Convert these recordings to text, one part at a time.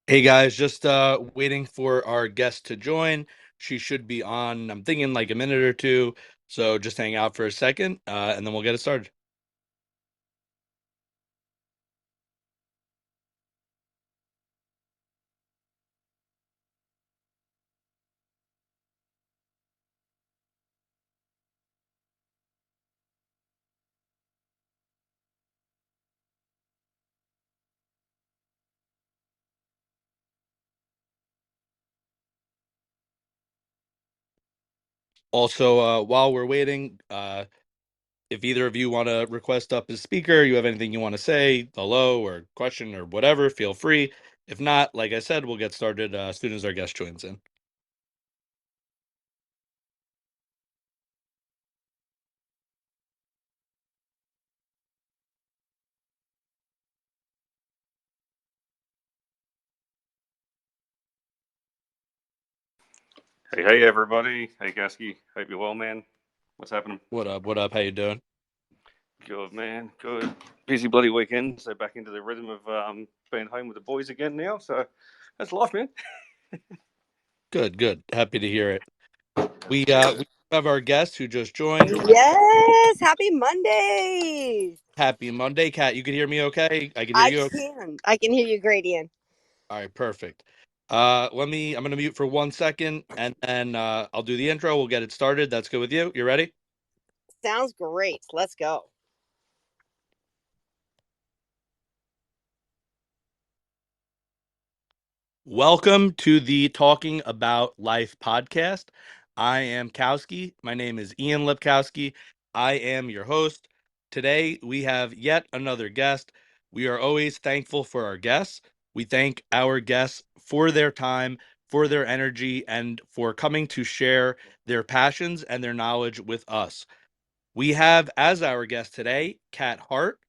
Hey guys, just waiting for our guest to join. She should be on, I'm thinking like a minute or two. So just hang out for a second, and then we'll get it started. Also, while we're waiting, if either of you want to request up as speaker, you have anything you want to say, hello or question or whatever, feel free. If not, like I said, we'll get started as soon as our guest joins in. Hey, everybody. Hey, Gasky. Hope you're well, man. What's happening? What up? What up? How you doing? Good, man. Good. Busy bloody weekend, so back into the rhythm of being home with the boys again now. So that's life, man. Good, good. Happy to hear it. We have our guest who just joined. Yes, happy Monday. Happy Monday, Kat. You can hear me okay? I can hear I you okay? can. I can hear you great, Ian. All right, perfect. I'm gonna mute for 1 second and then I'll do the intro. We'll get it started. That's good with you. You ready? Sounds great. Let's go. Welcome to the Talking About Life podcast. I am Kowski. My name is Ian Lipkowski. I am your host. Today we have yet another guest. We are always thankful for our guests. We thank our guests for their time, for their energy, and for coming to share their passions and their knowledge with us. We have as our guest today Kat Hart.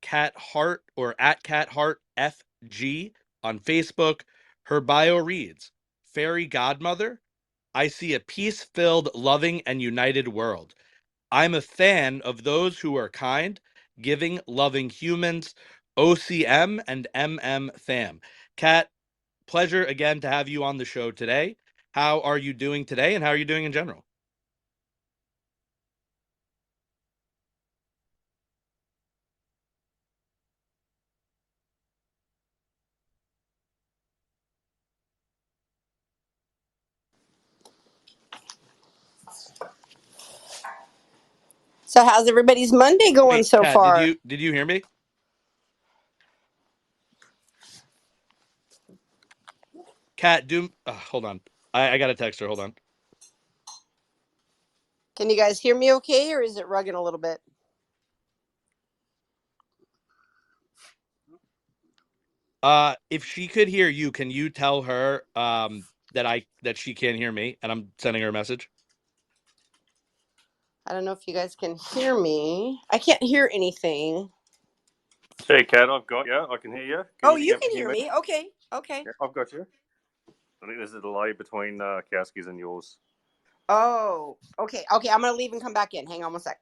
Cat Hart or at Cat Hart FG on Facebook. Her bio reads Fairy Godmother. I see a peace filled, loving, and united world. I'm a fan of those who are kind, giving, loving humans. OCM and MM fam. Kat, pleasure again to have you on the show today. How are you doing today, and how are you doing in general? So, how's everybody's Monday going Wait, so Kat, did far? you hear me? Kat, hold on. I got a text her. Hold on. Can you guys hear me okay, or is it rugging a little bit? If she could hear you, can you tell her that she can't hear me and I'm sending her a message? I don't know if you guys can hear me. I can't hear anything. Hey, Kat, I've got you. I can hear you. Can Oh, you you hear can hear me? me. Okay. Okay. Yeah, I've got you. I think there's a delay between Kowski's and yours. Oh, okay. Okay. I'm going to leave and come back in. Hang on one sec.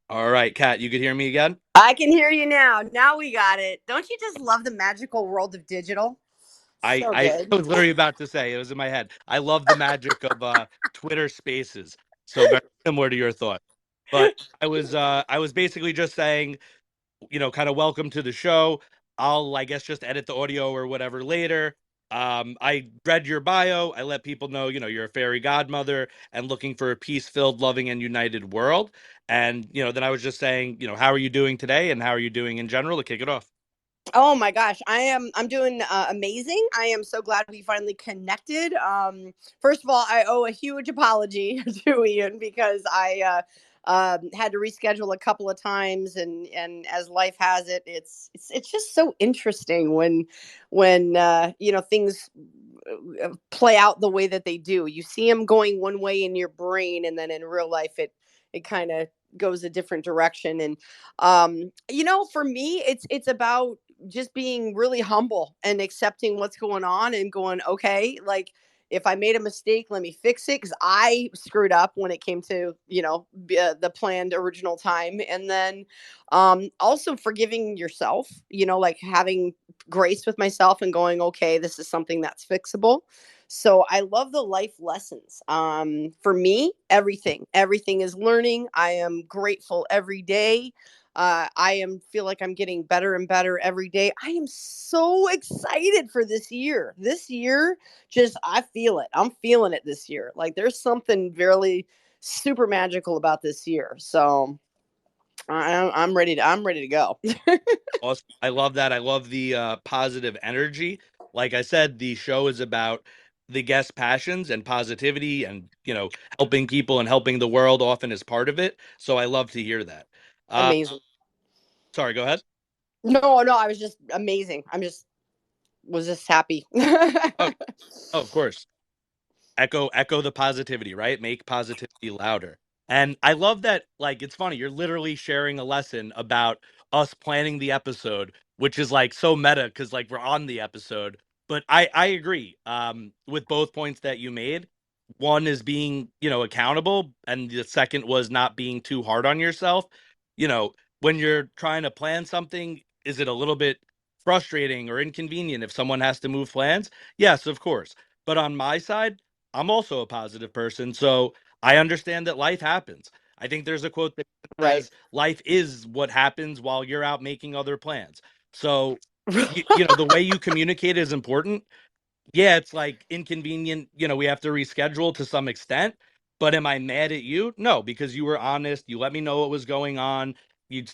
All right, Kat, you could hear me again? I can hear you now. Now we got it. Don't you just love the magical world of digital? So I good. was literally about to say it was in my head. I love the magic of Twitter Spaces. So very similar to your thought. But I was basically just saying, kind of welcome to the show. I guess, just edit the audio or whatever later. I read your bio. I let people know, you're a fairy godmother and looking for a peace filled, loving, and united world. And, then I was just saying, how are you doing today and how are you doing in general to kick it off? Oh my gosh, I'm doing amazing. I am so glad we finally connected. First of all, I owe a huge apology to Ian because I had to reschedule a couple of times, and as life has it, it's just so interesting when things play out the way that they do. You see them going one way in your brain, and then in real life, it kind of goes a different direction. And for me, it's about just being really humble and accepting what's going on and going, okay, like if I made a mistake, let me fix it because I screwed up when it came to the planned original time. And then also forgiving yourself, like having grace with myself and going, okay, this is something that's fixable. So I love the life lessons. For me, everything is learning. I am grateful every day. Feel like I'm getting better and better every day. I am so excited for this year. This year, just I feel it. I'm feeling it this year. Like there's something really super magical about this year. So I'm ready to. I'm ready to go. Awesome. I love that. I love the positive energy. Like I said, the show is about the guest passions and positivity, and helping people and helping the world often is part of it. So I love to hear that. Uh, Amazing. sorry, go ahead. No, no, I was just amazing. I'm just was just happy. Oh, oh, of course. Echo the positivity, right? Make positivity louder. And I love that, like, it's funny, you're literally sharing a lesson about us planning the episode, which is like so meta because like we're on the episode. But I agree with both points that you made. One is being, accountable, and the second was not being too hard on yourself. You know, when you're trying to plan something, is it a little bit frustrating or inconvenient if someone has to move plans? Yes, of course. But on my side, I'm also a positive person, so I understand that life happens. I think there's a quote that Right. says, "Life is what happens while you're out making other plans." So, the way you communicate is important. Yeah, it's like inconvenient, we have to reschedule to some extent. But am I mad at you? No, because you were honest. You let me know what was going on. You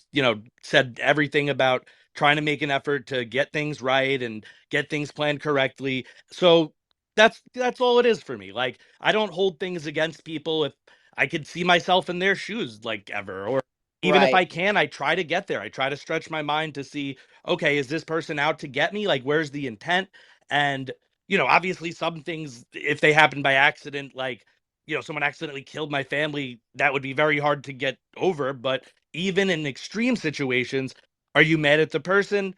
said everything about trying to make an effort to get things right and get things planned correctly. So that's all it is for me. Like I don't hold things against people if I could see myself in their shoes like ever, or even if Right. I can, I try to get there. I try to stretch my mind to see, okay, is this person out to get me? Like where's the intent? And obviously some things, if they happen by accident, like, someone accidentally killed my family, that would be very hard to get over. But even in extreme situations, are you mad at the person?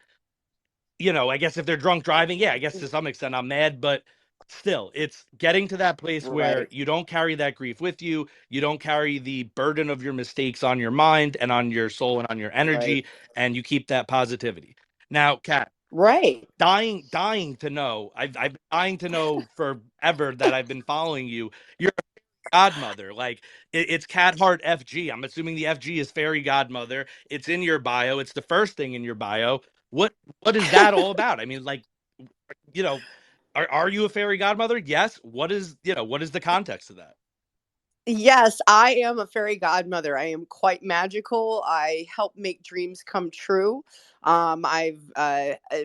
I guess if they're drunk driving, yeah, I guess to some extent I'm mad, but still, it's getting to that place where Right. you don't carry that grief with you. You don't carry the burden of your mistakes on your mind and on your soul and on your Right. energy, and you keep that positivity. Now, Kat, Right. dying to know. I've been dying to know forever that I've been following you. You're a godmother. Like it's Cat Heart FG. I'm assuming the FG is fairy godmother. It's in your bio. It's the first thing in your bio. What what is that all about? I mean, like, you know, are you a fairy godmother? Yes. What is the context of that? Yes, I am a fairy godmother. I am quite magical. I help make dreams come true. I've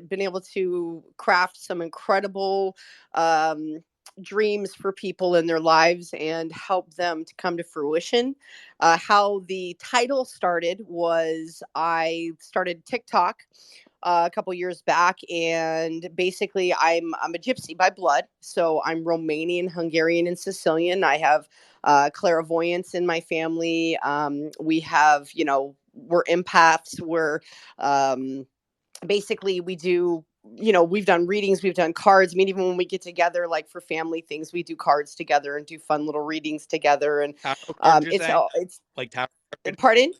been able to craft some incredible um, dreams for people in their lives and help them to come to fruition. How the title started was I started TikTok a couple years back, and basically I'm a gypsy by blood, so I'm Romanian, Hungarian, and Sicilian. I have clairvoyance in my family. We have, we're empaths. We're basically we do. We've done readings, we've done cards. I mean, even when we get together, like for family things, we do cards together and do fun little readings together. And Tarot cards, you're it's saying? all it's Like tarot cards? pardon.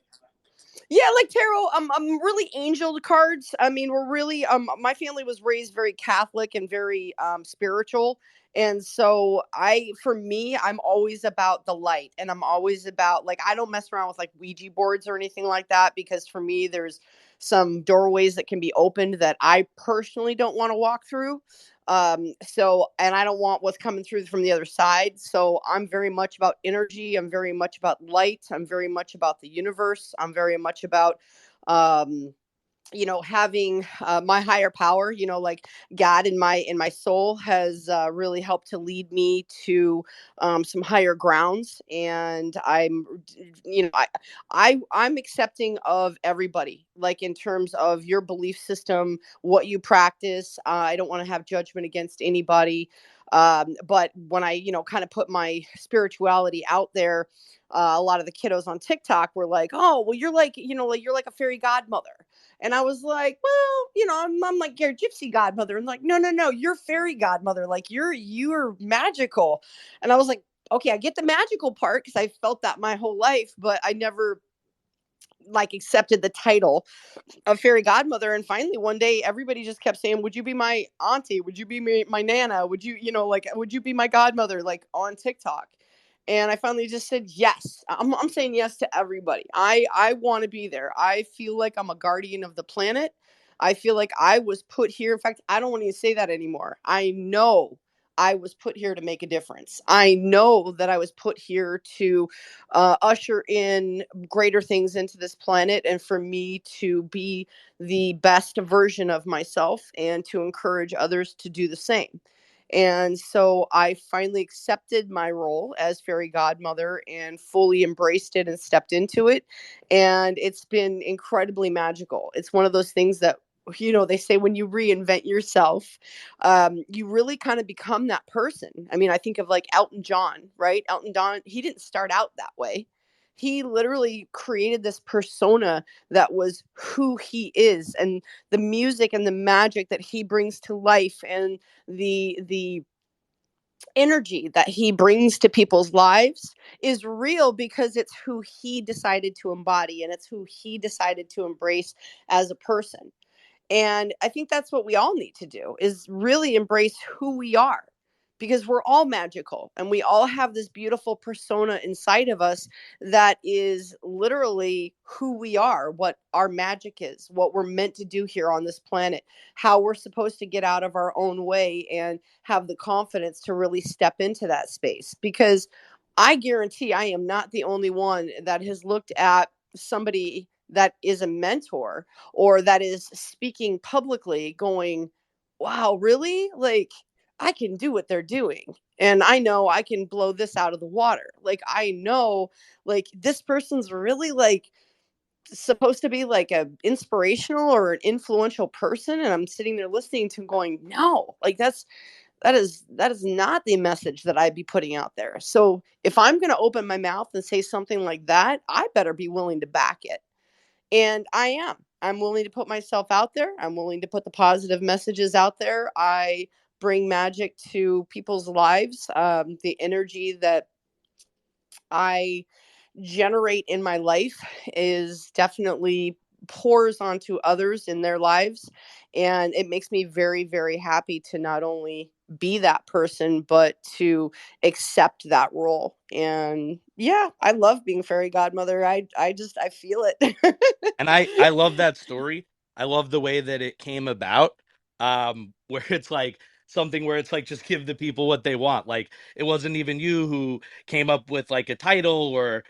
Yeah, like tarot. I'm really angel cards. I mean, we're really my family was raised very Catholic and very spiritual. And so for me, I'm always about the light, and I'm always about, like, I don't mess around with like Ouija boards or anything like that, because for me there's some doorways that can be opened that I personally don't want to walk through. And I don't want what's coming through from the other side. So I'm very much about energy. I'm very much about light. I'm very much about the universe. I'm very much about um having my higher power, like God in my soul has really helped to lead me to some higher grounds. And I'm accepting of everybody, like in terms of your belief system, what you practice. I don't want to have judgment against anybody. But when I, kind of put my spirituality out there, a lot of the kiddos on TikTok were like, "Oh, well, you're like, like you're like a fairy godmother." And I was like, "Well, I'm like your gypsy godmother." And like, no, you're fairy godmother. Like you're magical. And I was like, okay, I get the magical part because I felt that my whole life, but I never like accepted the title of fairy godmother. And finally one day everybody just kept saying, "Would you be my auntie? Would you be my nana? Would you, like, would you be my godmother?" Like on TikTok. And I finally just said yes. I'm saying yes to everybody. I want to be there. I feel like I'm a guardian of the planet. I feel like I was put here. In fact, I don't want to say that anymore. I know I was put here to make a difference. I know that I was put here to usher in greater things into this planet, and for me to be the best version of myself and to encourage others to do the same. And so I finally accepted my role as fairy godmother and fully embraced it and stepped into it. And it's been incredibly magical. It's one of those things that, they say when you reinvent yourself, you really kind of become that person. I mean, I think of like Elton John, right? Elton John, he didn't start out that way. He literally created this persona that was who he is, and the music and the magic that he brings to life, and the energy that he brings to people's lives is real because it's who he decided to embody, and it's who he decided to embrace as a person. And I think that's what we all need to do, is really embrace who we are, because we're all magical and we all have this beautiful persona inside of us that is literally who we are, what our magic is, what we're meant to do here on this planet, how we're supposed to get out of our own way and have the confidence to really step into that space. Because I guarantee I am not the only one that has looked at somebody that is a mentor or that is speaking publicly going, "Wow, really? Like, I can do what they're doing. And I know I can blow this out of the water. Like, I know, like, this person's really like supposed to be like a inspirational or an influential person." And I'm sitting there listening to him going, "No, like that is not the message that I'd be putting out there. So if I'm going to open my mouth and say something like that, I better be willing to back it." And I am. I'm willing to put myself out there. I'm willing to put the positive messages out there. I bring magic to people's lives. The energy that I generate in my life is definitely pours onto others in their lives. And it makes me very, very happy to not only be that person, but to accept that role. And yeah, I love being fairy godmother. I feel it. And I love that story. I love the way that it came about, where it's like something where it's like just give the people what they want. Like it wasn't even you who came up with like a title or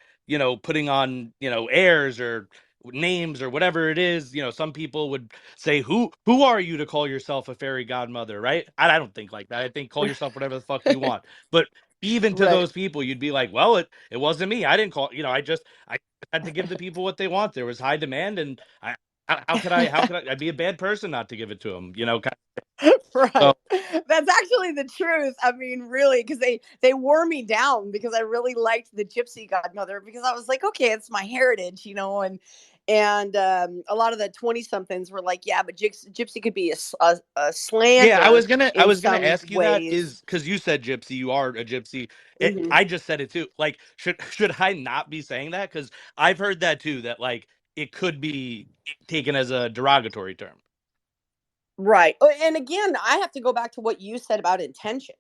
putting on airs or names or whatever it is. Some people would say, "Who are you to call yourself a fairy godmother?" Right? I don't think like that. I think call yourself whatever the fuck you want. But even to Right. those people, you'd be like, "Well, it wasn't me. I didn't call. I had to give the people what they want. There was high demand, and how could I? I'd be a bad person not to give it to them. So Right. That's actually the truth. I mean, really, because they wore me down because I really liked the gypsy godmother, because I was like, okay, it's my heritage, and a lot of the 20 somethings were like, yeah, but gypsy could be a yeah, I was slander gonna I in was gonna some ask you that ways. is because you said gypsy, you are a gypsy. Hmm. I just said it too. Like, should I not be saying that? Because I've heard that too. That like it could be taken as a derogatory term. Right. And again, I have to go back to what you said about intention.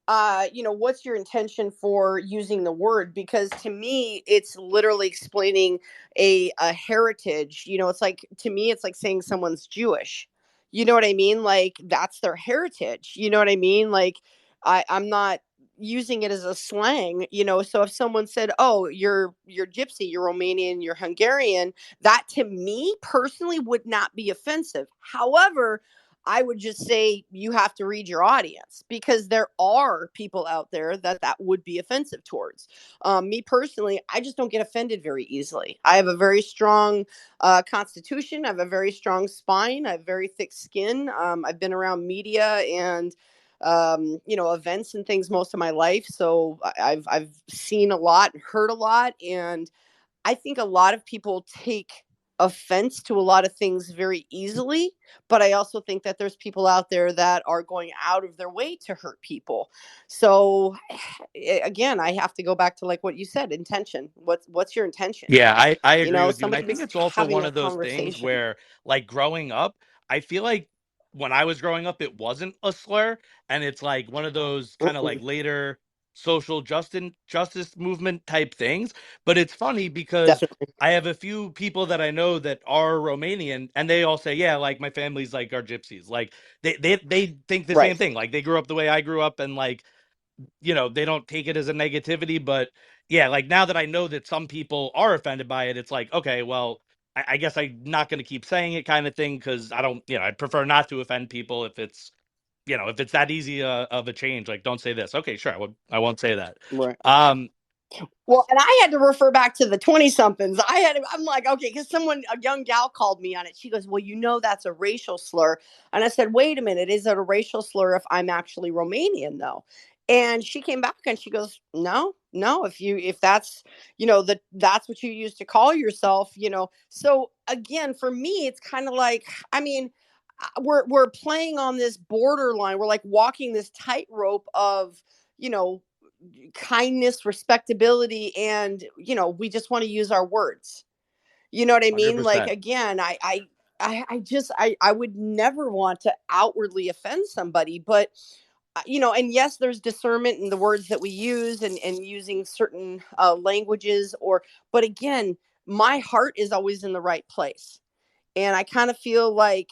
What's your intention for using the word? Because to me, it's literally explaining a heritage. It's like, to me, it's like saying someone's Jewish. You know what I mean? Like that's their heritage. You know what I mean? Like I'm not using it as a slang. So if someone said, "Oh, you're gypsy, you're Romanian, you're Hungarian," that to me personally would not be offensive. However, I would just say you have to read your audience, because there are people out there that would be offensive towards. Me personally, I just don't get offended very easily. I have a very strong constitution. I have a very strong spine. I have very thick skin. I've been around media and events and things most of my life. So I've seen a lot, heard a lot, and I think a lot of people take offense to a lot of things very easily, but I also think that there's people out there that are going out of their way to hurt people. So again, I have to go back to like what you said, intention. What's your intention? Yeah, I agree with you. And I think Somebody's it's also having one a of those things conversation. where, like, growing up, I feel like when I was growing up, it wasn't a slur. And it's like one of those kind of like Mm-mm. later social justice movement type things. But it's funny because Definitely. I have a few people that I know that are Romanian, and they all say, yeah, like my family's like are gypsies. Like they think the same Right. thing. Like they grew up the way I grew up, and like they don't take it as a negativity. But yeah, like now that I know that some people are offended by it, it's like, okay, well, I guess I'm not going to keep saying it kind of thing, because I don't, I'd prefer not to offend people if it's, if it's that easy of a change. Like, don't say this. Okay, sure, I won't say that. Right. Um, Well, and I had to refer back to the 20 somethings. I'm like, okay, because a young gal called me on it. She goes, well, that's a racial slur. And I said, wait a minute, is it a racial slur if I'm actually Romanian, though? And she came back and she goes, no, no, if that's, that's what you use to call yourself. So again, for me, it's kind of like, I mean, we're playing on this borderline. We're like walking this tightrope of, you know, kindness, respectability, and we just want to use our words. You know what I mean? Like 100%. again, I would never want to outwardly offend somebody, but and yes, there's discernment in the words that we use and using certain languages, but again, my heart is always in the right place. And I kind of feel like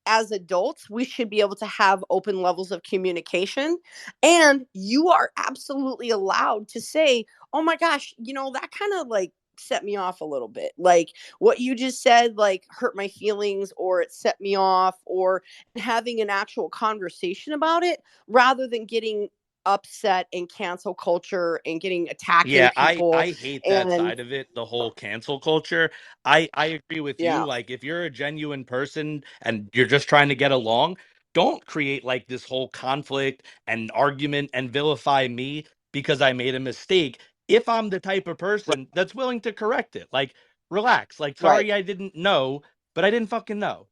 as adults, we should be able to have open levels of communication. And you are absolutely allowed to say, oh my gosh, that kind of like set me off a little bit. Like what you just said, like hurt my feelings or it set me off, or having an actual conversation about it rather than getting upset and cancel culture and getting attacking Yeah, people. I hate that And side of it, the whole cancel culture. I agree with you. yeah, Like if you're a genuine person and you're just trying to get along, don't create like this whole conflict and argument and vilify me because I made a mistake. If I'm the type of right, person that's willing to correct it, like relax. Like right. sorry I didn't know, but I didn't fucking know.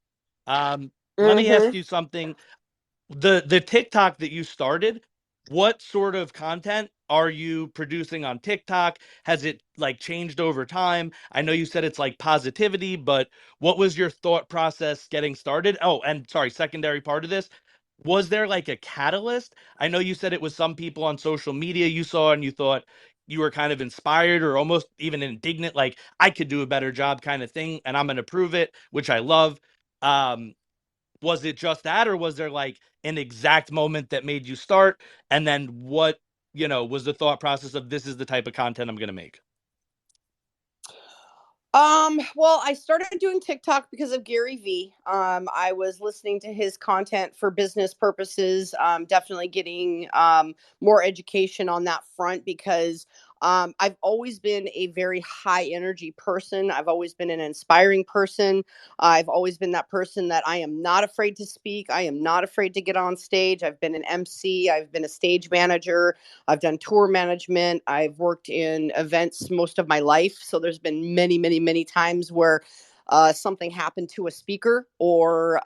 Let me ask Mm-hmm. you something. The TikTok that you started, what sort of content are you producing on TikTok? Has it like changed over time? I know you said it's like positivity, but what was your thought process getting started? Oh, and sorry, secondary part of this. Was there like a catalyst? I know you said it was some people on social media you saw and you thought you were kind of inspired or almost even indignant, like I could do a better job kind of thing, and I'm going to prove it, which I love. Um, was it just that, or was there like an exact moment that made you start? And then what, was the thought process of this is the type of content I'm going to make? Well, I started doing TikTok because of Gary Vee. I was listening to his content for business purposes, definitely getting more education on that front because I've always been a very high energy person. I've always been an inspiring person. I've always been that person that I am not afraid to speak. I am not afraid to get on stage. I've been an MC, I've been a stage manager, I've done tour management. I've worked in events most of my life. So there's been many, many, many times where something happened to a speaker or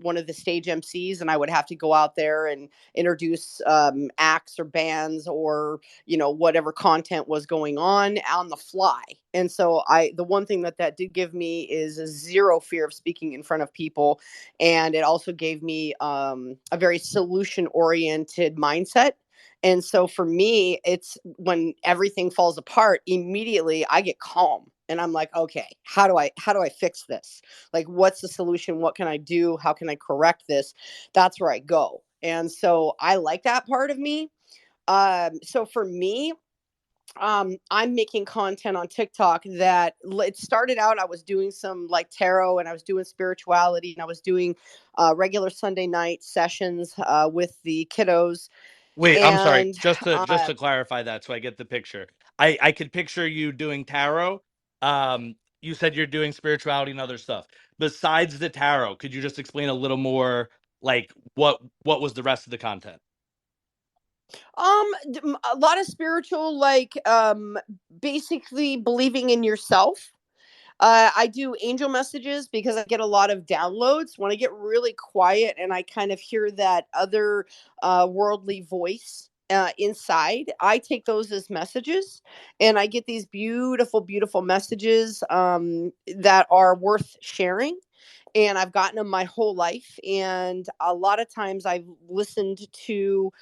one of the stage MCs, and I would have to go out there and introduce acts or bands or whatever content was going on the fly. And so the one thing that did give me is a zero fear of speaking in front of people, and it also gave me a very solution oriented mindset. And so for me, it's when everything falls apart, immediately I get calm and I'm like, okay, how do I fix this? Like what's the solution? What can I do? How can I correct this? That's where I go. And so I like that part of me. So for me, I'm making content on TikTok that it started out. I was doing some like tarot and I was doing spirituality and I was doing regular Sunday night sessions with the kiddos. Wait, I'm sorry. And Just to clarify that so I get the picture. I could picture you doing tarot. You said you're doing spirituality and other stuff. Besides the tarot, could you just explain a little more like what was the rest of the content? A lot of spiritual, like basically believing in yourself. I do angel messages because I get a lot of downloads when I get really quiet and I kind of hear that other worldly voice inside. I take those as messages, and I get these beautiful, beautiful messages that are worth sharing. And I've gotten them my whole life. And a lot of times I've listened to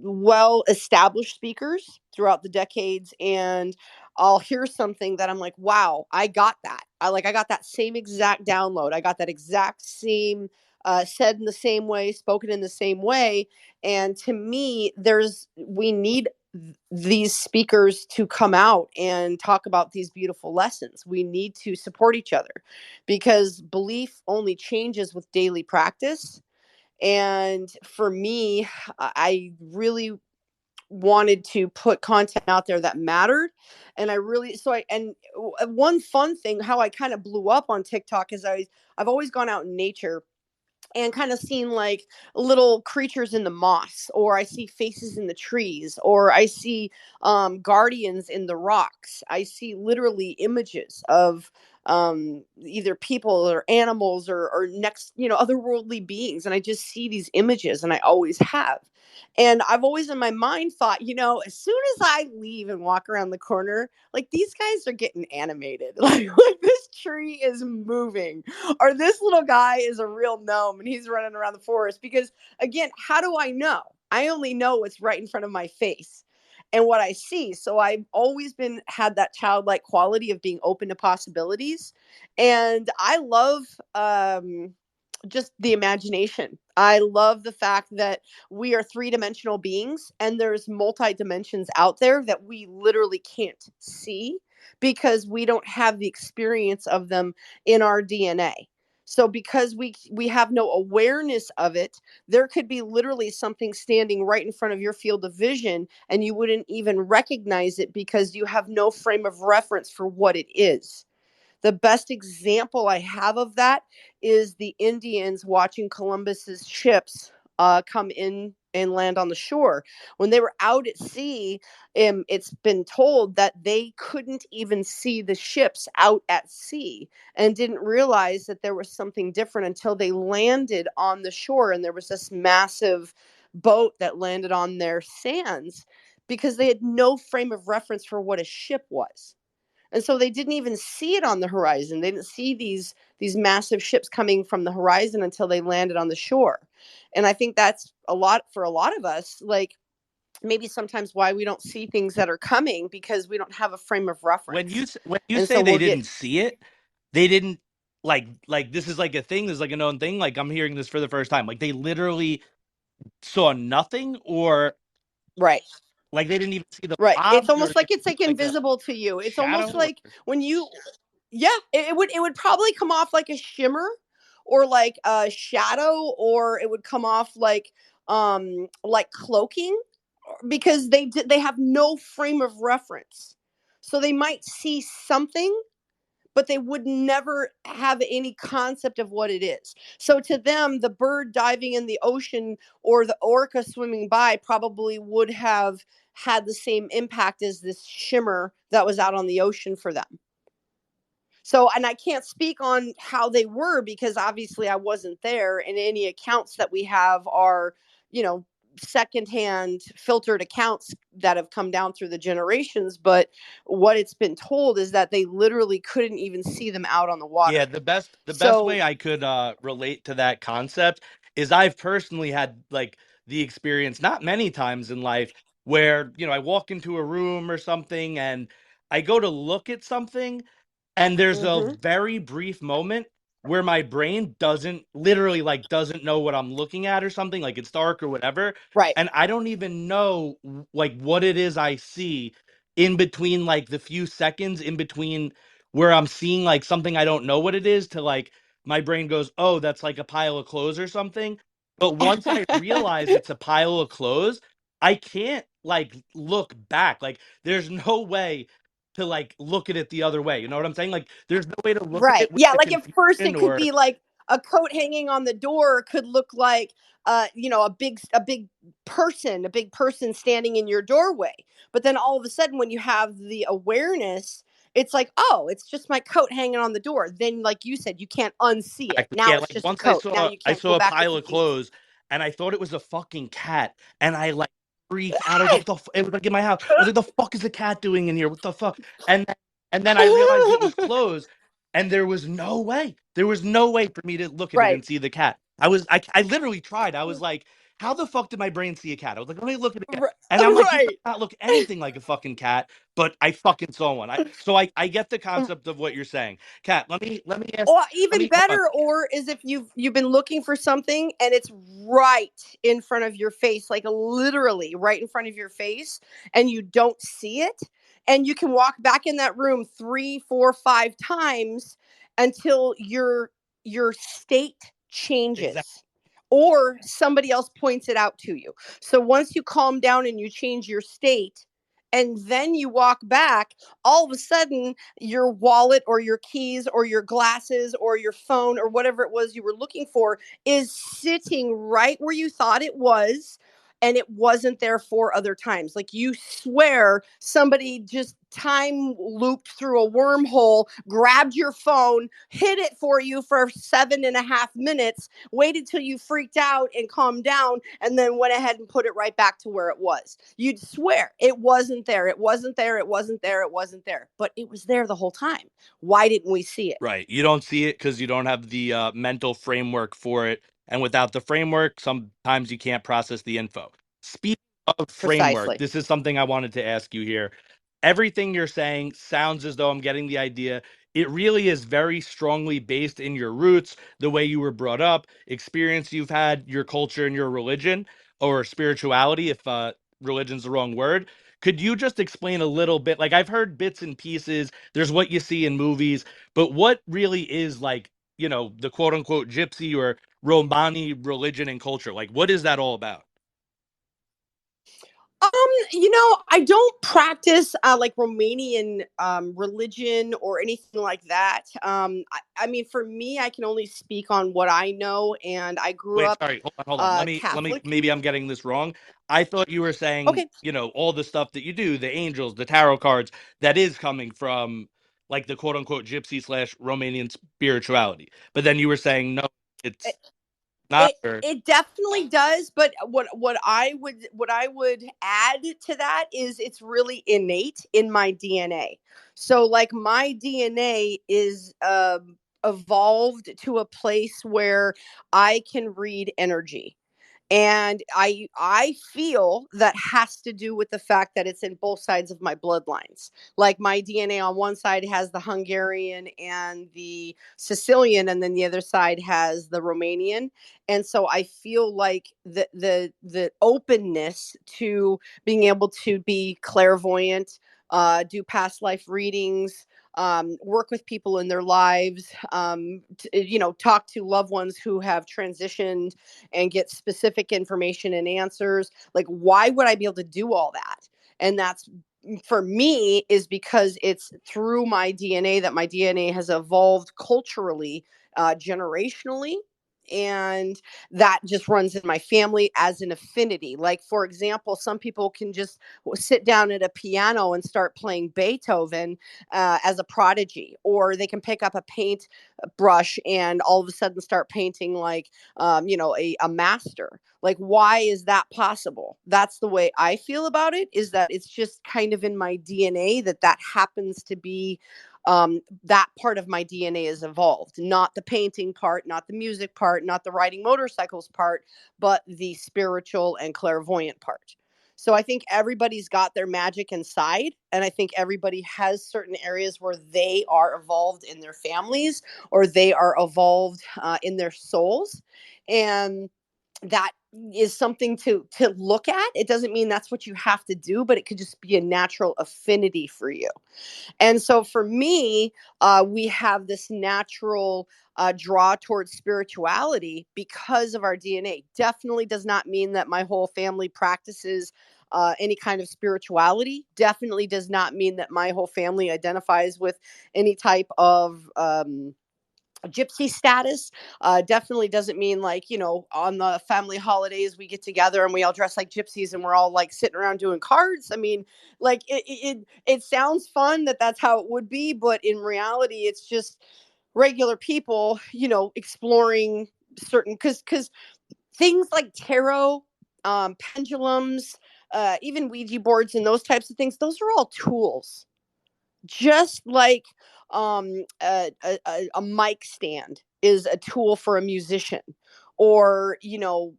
well established speakers throughout the decades, and I'll hear something that I'm like, wow, I got that. I got that same exact download. I got that exact same said in the same way, spoken in the same way. And to me, we need these speakers to come out and talk about these beautiful lessons. We need to support each other because belief only changes with daily practice. And for me, I really wanted to put content out there that mattered. And I really, so I, and one fun thing, how I kind of blew up on TikTok is I've always gone out in nature and kind of seen like little creatures in the moss, or I see faces in the trees, or I see guardians in the rocks. I see literally images of either people or animals or next, otherworldly beings. And I just see these images, and I always have. And I've always in my mind thought, as soon as I leave and walk around the corner, like these guys are getting animated. Like this tree is moving, or this little guy is a real gnome and he's running around the forest. Because again, how do I know? I only know what's right in front of my face and what I see. So I've always had that childlike quality of being open to possibilities. And I love just the imagination. I love the fact that we are three-dimensional beings, and there's multi-dimensions out there that we literally can't see because we don't have the experience of them in our DNA. So because we have no awareness of it, there could be literally something standing right in front of your field of vision and you wouldn't even recognize it because you have no frame of reference for what it is. The best example I have of that is the Indians watching Columbus's ships come in and land on the shore. When they were out at sea, it's been told that they couldn't even see the ships out at sea and didn't realize that there was something different until they landed on the shore. And there was this massive boat that landed on their sands because they had no frame of reference for what a ship was. And so they didn't even see it on the horizon. They didn't see these massive ships coming from the horizon until they landed on the shore. And I think that's a lot for a lot of us, like maybe sometimes why we don't see things that are coming because we don't have a frame of reference. When you And so say they we'll get didn't see it, they didn't like this is like a thing, this is like a known thing. Like I'm hearing this for the first time. Like they literally saw nothing, or right. like they didn't even see the Right. It's blobs, or almost like it's like like a invisible to you. It's almost shadow. like when you yeah, it would probably come off like a shimmer or like a shadow, or it would come off like cloaking because they have no frame of reference. So they might see something, but they would never have any concept of what it is. So to them, the bird diving in the ocean or the orca swimming by probably would have had the same impact as this shimmer that was out on the ocean for them. So, and I can't speak on how they were because obviously I wasn't there, and any accounts that we have are, you know, secondhand filtered accounts that have come down through the generations. But what it's been told is that they literally couldn't even see them out on the Yeah, water. the best So, way I could relate to that concept is I've personally had like the experience not many times in life where, I walk into a room or something and I go to look at something, and there's a mm-hmm, very brief moment where my brain doesn't know what I'm looking at or something, like it's dark or whatever, right. and I don't even know like what it is I see in between, like the few seconds in between where I'm seeing like something I don't know what it is, to like my brain goes, "Oh, that's like a pile of clothes or something." But once I realize it's a pile of clothes, I can't like look back. Like there's no way to like look at it the other way. You know what I'm saying? Like there's no way to look at Right. it with Yeah. the Like at first confusion it could or be like a coat hanging on the door could look like a big person standing in your doorway. But then all of a sudden, when you have the awareness, it's like, oh, it's just my coat hanging on the door. Then, like you said, you can't unsee it. Exactly. Now Yeah, it's like just a once coat. Now you I can't saw go a back pile with of the clothes and I thought it was a fucking cat and I like freaked out. I was like, it was like in my house. I was like, the fuck is the cat doing in here? What the fuck? And then, and then I realized it was keys. clothes and there was no way. There was no way for me to look at it Right. and see the cat. I literally tried. I was like, how the fuck did my brain see a cat? I was like, let me look at it again. And I'm like, this does Right. not look anything like a fucking cat, but I fucking saw one. I get the concept of what you're saying. Cat, let me ask Or let even me hold on. better, or is if you've been looking for something and it's right in front of your face, like literally right in front of your face, and you don't see it, and you can walk back in that room 3, 4, 5 times until your state Exactly. changes or somebody else points it out to you. So once you calm down and you change your state and then you walk back, all of a sudden your wallet or your keys or your glasses or your phone or whatever it was you were looking for is sitting right where you thought it was, and it wasn't there 4 other times. Like, you swear somebody just time looped through a wormhole, grabbed your phone, hid it for you for 7.5 minutes, waited till you freaked out and calmed down, and then went ahead and put it right back to where it was. You'd swear it wasn't there. It wasn't there. It wasn't there. It wasn't there. But it was there the whole time. Why didn't we see it? Right. You don't see it because you don't have the mental framework for it. And without the framework, sometimes you can't process the info. Speaking of framework, Precisely. this is something I wanted to ask you here. Everything you're saying sounds as though I'm getting the idea. It really is very strongly based in your roots, the way you were brought up, experience you've had, your culture and your religion or spirituality, if religion's the wrong word. Could you just explain a little bit? Like, I've heard bits and pieces. There's what you see in movies, but what really is, like, the quote unquote gypsy or Romani religion and culture? Like, what is that all about? Um, I don't practice like Romanian religion or anything like that. I mean, for me, I can only speak on what I know, and I grew Wait, up sorry, hold on. Let me, Catholic. maybe I'm getting this wrong. I thought you were saying, Okay. all the stuff that you do, the angels, the tarot cards, that is coming from like the quote unquote gypsy slash Romanian spirituality. But then you were saying, no, it's not. It Or it definitely does, but what I would add to that is it's really innate in my DNA. So, like, my DNA is evolved to a place where I can read energy, and I feel that has to do with the fact that it's in both sides of my bloodlines. Like, my DNA on one side has the Hungarian and the Sicilian, and then the other side has the Romanian. And so I feel like the openness to being able to be clairvoyant, do past life readings, work with people in their lives, talk to loved ones who have transitioned and get specific information and answers. Like, why would I be able to do all that? And that's, for me, is because it's through my DNA, that my DNA has evolved culturally, generationally, and that just runs in my family as an affinity. Like, for example, some people can just sit down at a piano and start playing Beethoven as a prodigy, or they can pick up a paint brush and all of a sudden start painting like a master. Like, why is that possible? That's the way I feel about it, is that it's just kind of in my DNA that happens to be, that part of my DNA is evolved, not the painting part, not the music part, not the riding motorcycles part, but the spiritual and clairvoyant part. So I think everybody's got their magic inside, and I think everybody has certain areas where they are evolved in their families, or they are evolved in their souls, and that is something to look at. It doesn't mean that's what you have to do, but it could just be a natural affinity for you. And so for me, we have this natural draw towards spirituality because of our DNA. Definitely does not mean that my whole family practices any kind of spirituality. Definitely does not mean that my whole family identifies with any type of gypsy status. Definitely doesn't mean like, on the family holidays we get together and we all dress like gypsies and we're all like sitting around doing cards. I mean, like it sounds fun that that's how it would be, but in reality it's just regular people, exploring certain, because things like tarot, pendulums, even Ouija boards and those types of things, those are all tools. Just like a mic stand is a tool for a musician, or your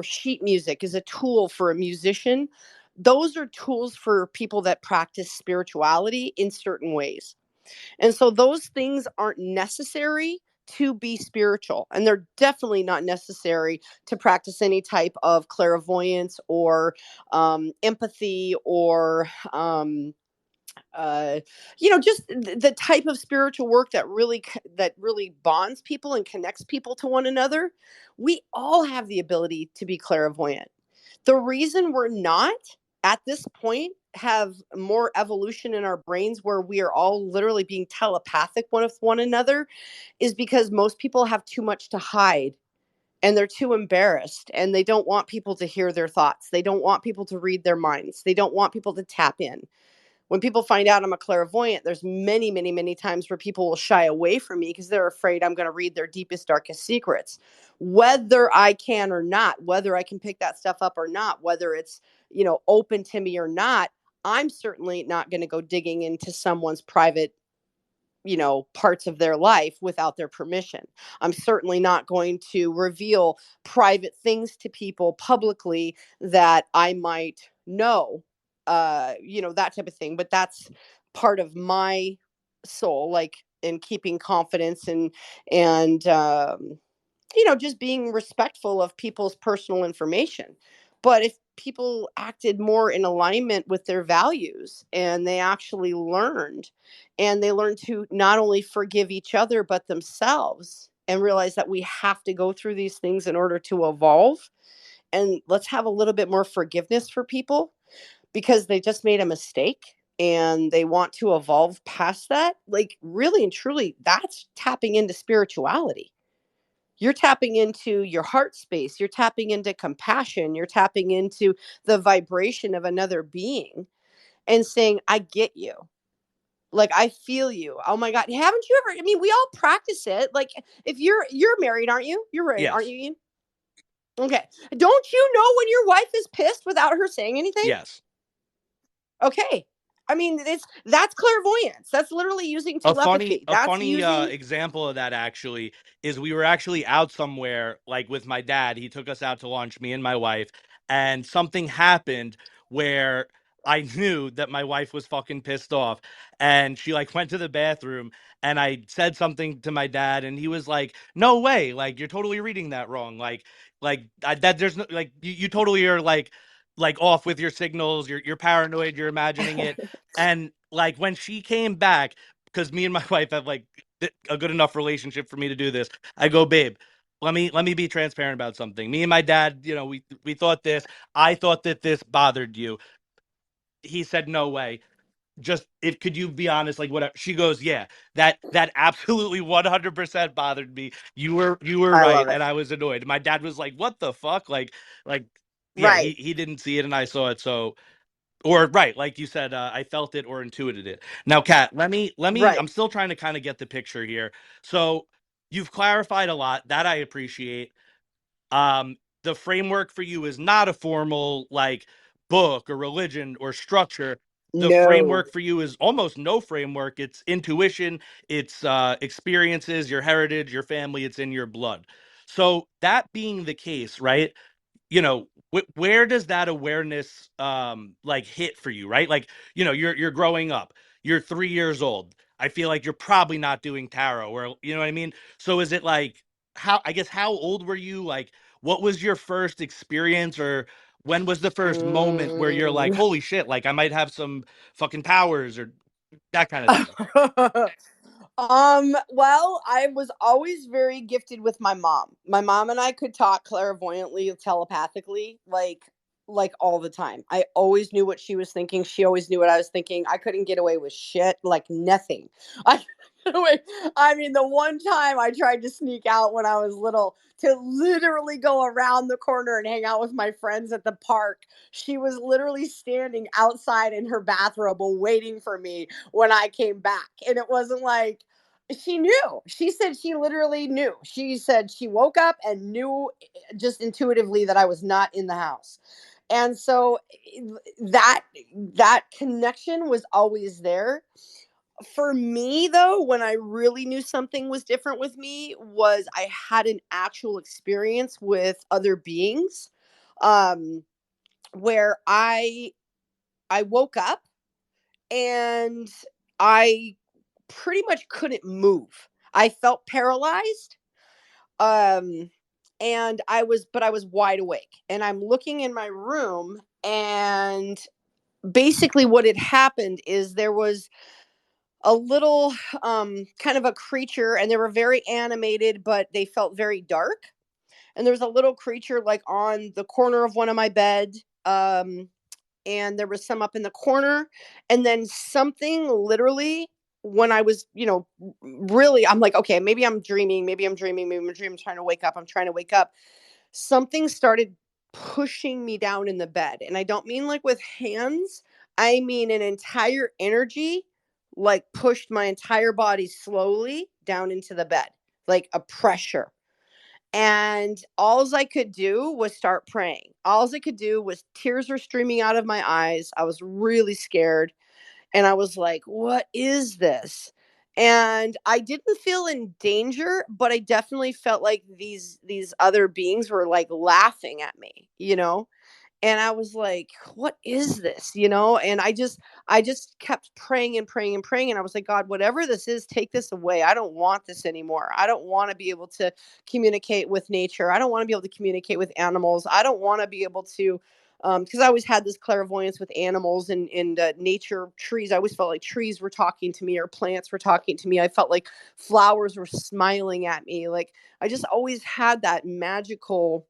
sheet music is a tool for a musician. Those are tools for people that practice spirituality in certain ways. And so those things aren't necessary to be spiritual. And they're definitely not necessary to practice any type of clairvoyance or empathy or, just the type of spiritual work that really bonds people and connects people to one another. We all have the ability to be clairvoyant. The reason we're not at this point have more evolution in our brains where we are all literally being telepathic one with one another is because most people have too much to hide, and they're too embarrassed, and they don't want people to hear their thoughts. They don't want people to read their minds. They don't want people to tap in. When people find out I'm a clairvoyant, there's many, many, many times where people will shy away from me because they're afraid I'm going to read their deepest, darkest secrets. Whether I can or not, whether I can pick that stuff up or not, whether it's, open to me or not, I'm certainly not going to go digging into someone's private, parts of their life without their permission. I'm certainly not going to reveal private things to people publicly that I might know, that type of thing. But that's part of my soul, like in keeping confidence and just being respectful of people's personal information. But if people acted more in alignment with their values and they actually learned, and they learned to not only forgive each other, but themselves, and realize that we have to go through these things in order to evolve. And let's have a little bit more forgiveness for people because they just made a mistake and they want to evolve past that. Like, really and truly, that's tapping into spirituality. You're tapping into your heart space. You're tapping into compassion. You're tapping into the vibration of another being and saying, I get you. Like, I feel you. Oh my God. Haven't you ever? I mean, we all practice it. Like, if you're married, aren't you? You're married, aren't Yes. you, Ian? Okay. Don't you know when your wife is pissed without her saying anything? Yes. Okay. I mean, that's clairvoyance. That's literally using A funny telepathy. a That's funny using. example of that actually is we were actually out somewhere like with my dad. He took us out to lunch, me and my wife, and something happened where I knew that my wife was fucking pissed off, and she like went to the bathroom, and I said something to my dad, and he was like, "No way, like you're totally reading that wrong. That there's no like you totally are like off with your signals. You're paranoid. You're imagining it." And like when she came back, because me and my wife have like a good enough relationship for me to do this. I go, babe, let me be transparent about something. Me and my dad, we thought this. I thought that this bothered you. He said, no way. Just if could you be honest, like whatever. She goes, yeah, that absolutely 100% bothered me. You were I right, love it. and I was annoyed. My dad was like, what the fuck, like yeah, he Right. he didn't see it and I saw it, so or right, like you said, I felt it or intuited it. Now, Kat, let me. I'm Right. still trying to kind of get the picture here. So you've clarified a lot that I appreciate. The framework for you is not a formal like book or religion or structure. The No. framework for you is almost no framework. It's intuition, it's experiences, your heritage, your family. It's in your blood. So that being the case, right? Where does that awareness like hit for you, right? Like, you're growing up, you're 3 years old. I feel like you're probably not doing tarot, or you know what I mean. So is it like how old were you, like what was your first experience, or when was the first moment where you're like, Mm. holy shit, like I might have some fucking powers, or that kind of thing? Well, I was always very gifted with my mom. My mom and I could talk clairvoyantly, telepathically, like all the time. I always knew what she was thinking. She always knew what I was thinking. I couldn't get away with shit, like nothing. I I mean, the one time I tried to sneak out when I was little to literally go around the corner and hang out with my friends at the park, she was literally standing outside in her bathrobe waiting for me when I came back. And it wasn't like she knew. She said she literally knew. She said she woke up and knew just intuitively that I was not in the house. And so that that connection was always there. For me though, when I really knew something was different with me was I had an actual experience with other beings, um where I woke up and I pretty much couldn't move. I felt paralyzed. um and I was wide awake, and I'm looking in my room, and basically what had happened is there was a little kind of a creature, and they were very animated but they felt very dark. And there was a little creature like on the corner of one of my bed, and there was some up in the corner, and then something literally, when I was, really, I'm like, okay, maybe I'm dreaming, maybe I'm dreaming, I'm trying to wake up, something started pushing me down in the bed. And I don't mean like with hands, I mean an entire energy like pushed my entire body slowly down into the bed, like a pressure. And alls I could do was start praying. Alls I could do was tears were streaming out of my eyes. I was really scared. And I was like, what is this? And I didn't feel in danger, but I definitely felt like these other beings were like laughing at me, and I was like, what is this, and I just kept praying and praying and praying, and I was like, God, whatever this is, take this away. I don't want this anymore. I don't want to be able to communicate with nature. I don't want to be able to communicate with animals. I don't want to be able to, because I always had this clairvoyance with animals and nature, trees. I always felt like trees were talking to me or plants were talking to me. I felt like flowers were smiling at me. Like I just always had that magical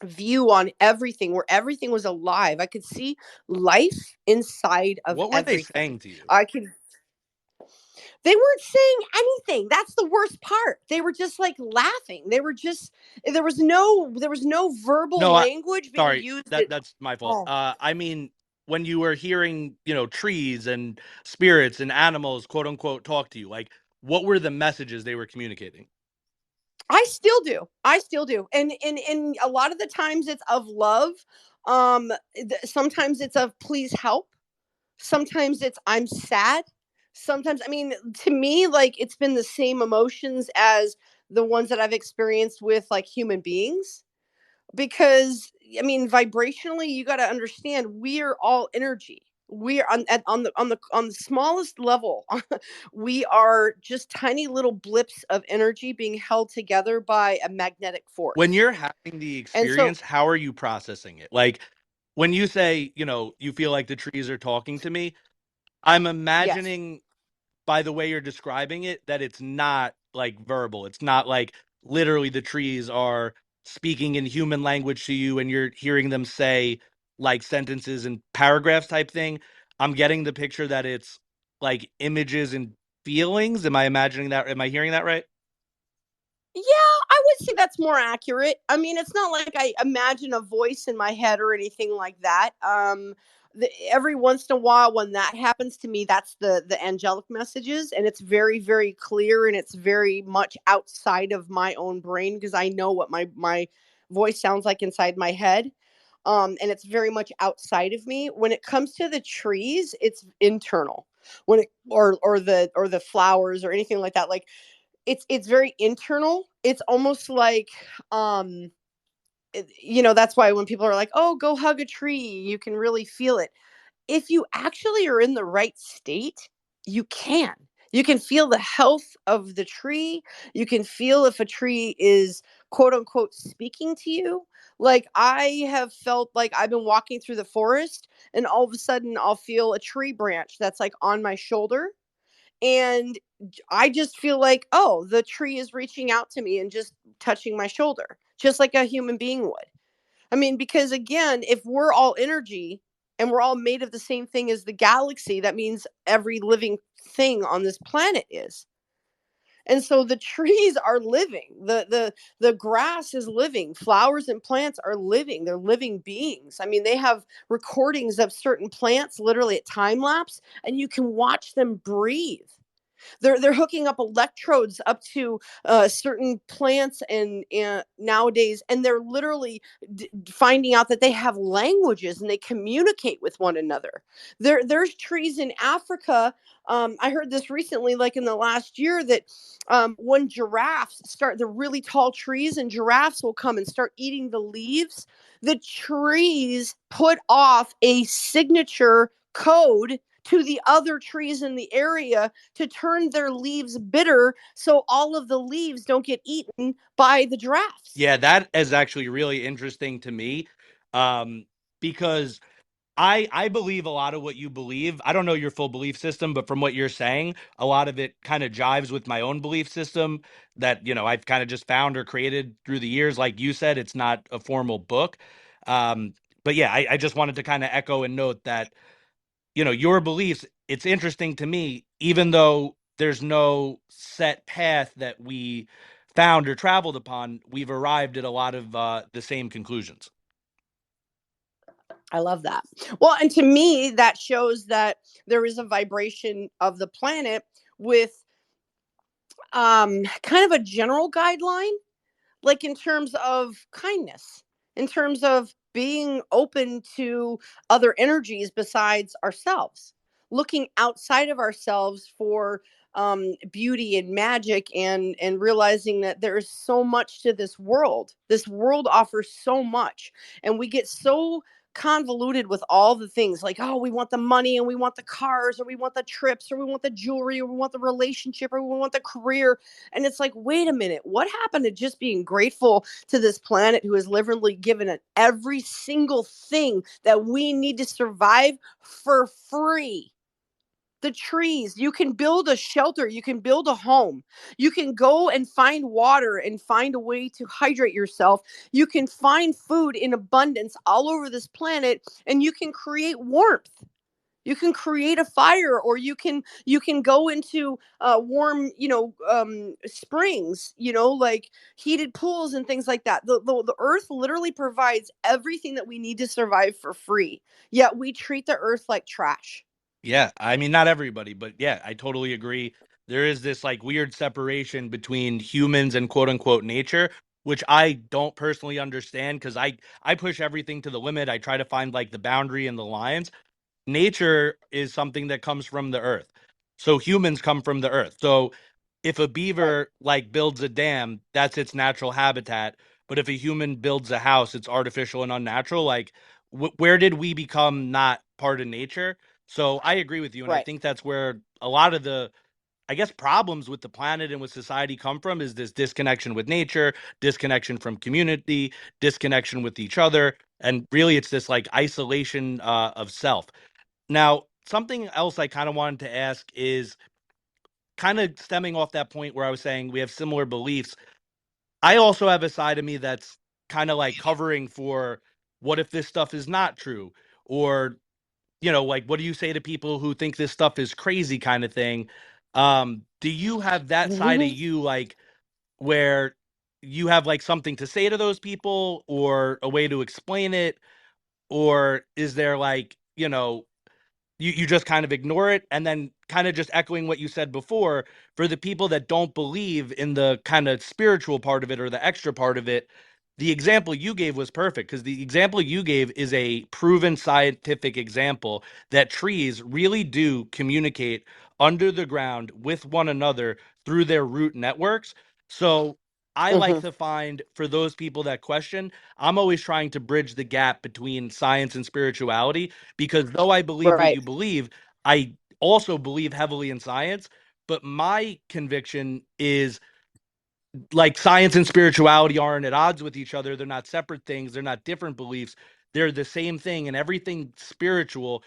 view on everything, where everything was alive. I could see life inside of What were they everything. saying to you? I could They weren't saying anything. That's the worst part. They were just like laughing. They were just there was no verbal No, language being sorry, used. that's my fault. Oh, I mean, when you were hearing, trees and spirits and animals, quote unquote, talk to you, like, what were the messages they were communicating? I still do. I still do. And a lot of the times it's of love. Sometimes it's of please help. Sometimes it's I'm sad. Sometimes, I mean, to me, like it's been the same emotions as the ones that I've experienced with like human beings. Because I mean, vibrationally, you got to understand we are all energy. We are on the smallest level. We are just tiny little blips of energy being held together by a magnetic When force. you're having the And so, experience, how are you processing it? Like, when you say, you feel like the trees are talking to me, I'm yes. imagining by the way you're describing it that it's not like verbal. It's not like literally the trees are speaking in human language to you and you're hearing them say like sentences and paragraphs type thing. I'm getting the picture that it's like images and feelings. Am I imagining that? Am I hearing that right? Yeah, I would say that's more accurate. I mean, it's not like I imagine a voice in my head or anything like that. Every once in a while, when that happens to me, that's the angelic messages, and it's very very clear, and it's very much outside of my own brain because I know what my voice sounds like inside my head. And it's very much outside of me. When it comes to the trees, it's internal. When it or the flowers or anything like that, like it's very internal. It's almost like that's why when people are like, "Oh, go hug a tree," you can really feel it. If you actually are in the right state, you can. You can feel the health of the tree. You can feel if a tree is quote unquote speaking to you. Like I have felt like I've been walking through the forest and all of a sudden I'll feel a tree branch that's like on my shoulder, and I just feel like, oh, the tree is reaching out to me and just touching my shoulder, just like a human being would. I mean, because again, if we're all energy and we're all made of the same thing as the galaxy, that means every living thing on this planet is. And so the trees are living. The grass is living. Flowers and plants are living. They're living beings. I mean, they have recordings of certain plants literally at time lapse, and you can watch them breathe. They're hooking up electrodes up to certain plants and nowadays, and they're literally finding out that they have languages and they communicate with one another. There's trees in Africa. I heard this recently, like in the last year, that when giraffes start, the really tall trees, and giraffes will come and start eating the leaves. The trees put off a signature code to the other trees in the area to turn their leaves bitter so all of the leaves don't get eaten by the giraffes. Yeah, that is actually really interesting to me, because I believe a lot of what you believe. I don't know your full belief system, but from what you're saying, a lot of it kind of jives with my own belief system that, I've kind of just found or created through the years. Like you said, it's not a formal book. Um, but yeah, I just wanted to kind of echo and note that, your beliefs, it's interesting to me, even though there's no set path that we found or traveled upon, we've arrived at a lot of the same conclusions. I love that. Well, and to me, that shows that there is a vibration of the planet with kind of a general guideline, like in terms of kindness, in terms of being open to other energies besides ourselves, looking outside of ourselves for beauty and magic, and realizing that there is so much to this world. This world offers so much, and we get so convoluted with all the things, like, oh, we want the money, and we want the cars, or we want the trips, or we want the jewelry, or we want the relationship, or we want the career. And it's like, wait a minute, what happened to just being grateful to this planet who has literally given it every single thing that we need to survive for free? The trees, you can build a shelter, you can build a home, you can go and find water and find a way to hydrate yourself, you can find food in abundance all over this planet, and you can create warmth. You can create a fire, or you can go into warm, springs, like heated pools and things like that. The earth literally provides everything that we need to survive for free, yet we treat the earth like trash. Yeah, I mean, not everybody, but yeah, I totally agree. There is this like weird separation between humans and quote unquote nature, which I don't personally understand because I push everything to the limit. I try to find like the boundary and the lines. Nature is something that comes from the earth. So humans come from the earth. So if a Right. beaver like builds a dam, that's its natural habitat. But if a human builds a house, it's artificial and unnatural. Like, where did we become not part of nature? So I agree with you, and I Right. think that's where a lot of the, I guess, problems with the planet and with society come from is this disconnection with nature, disconnection from community, disconnection with each other, and really it's this like isolation of self. Now, something else I kind of wanted to ask is kind of stemming off that point where I was saying we have similar beliefs. I also have a side of me that's kind of like covering for what if this stuff is not true? Or, like what do you say to people who think this stuff is crazy kind of thing? Do you have that side of you like where you have like something to say to those people or a way to explain it? Or is there like, you just kind of ignore it, and then kind of just echoing what you said before, for the people that don't believe in the kind of spiritual part of it or the extra part of it, the example you gave was perfect because the example you gave is a proven scientific example that trees really do communicate under the ground with one another through their root networks. So I like Hmm. to find, for those people that question, I'm always trying to bridge the gap between science and spirituality, because though I believe what Right. you believe, I also believe heavily in science. But my conviction is like science and spirituality aren't at odds with each other. They're not separate things. They're not different beliefs. They're the same thing. And everything spiritual,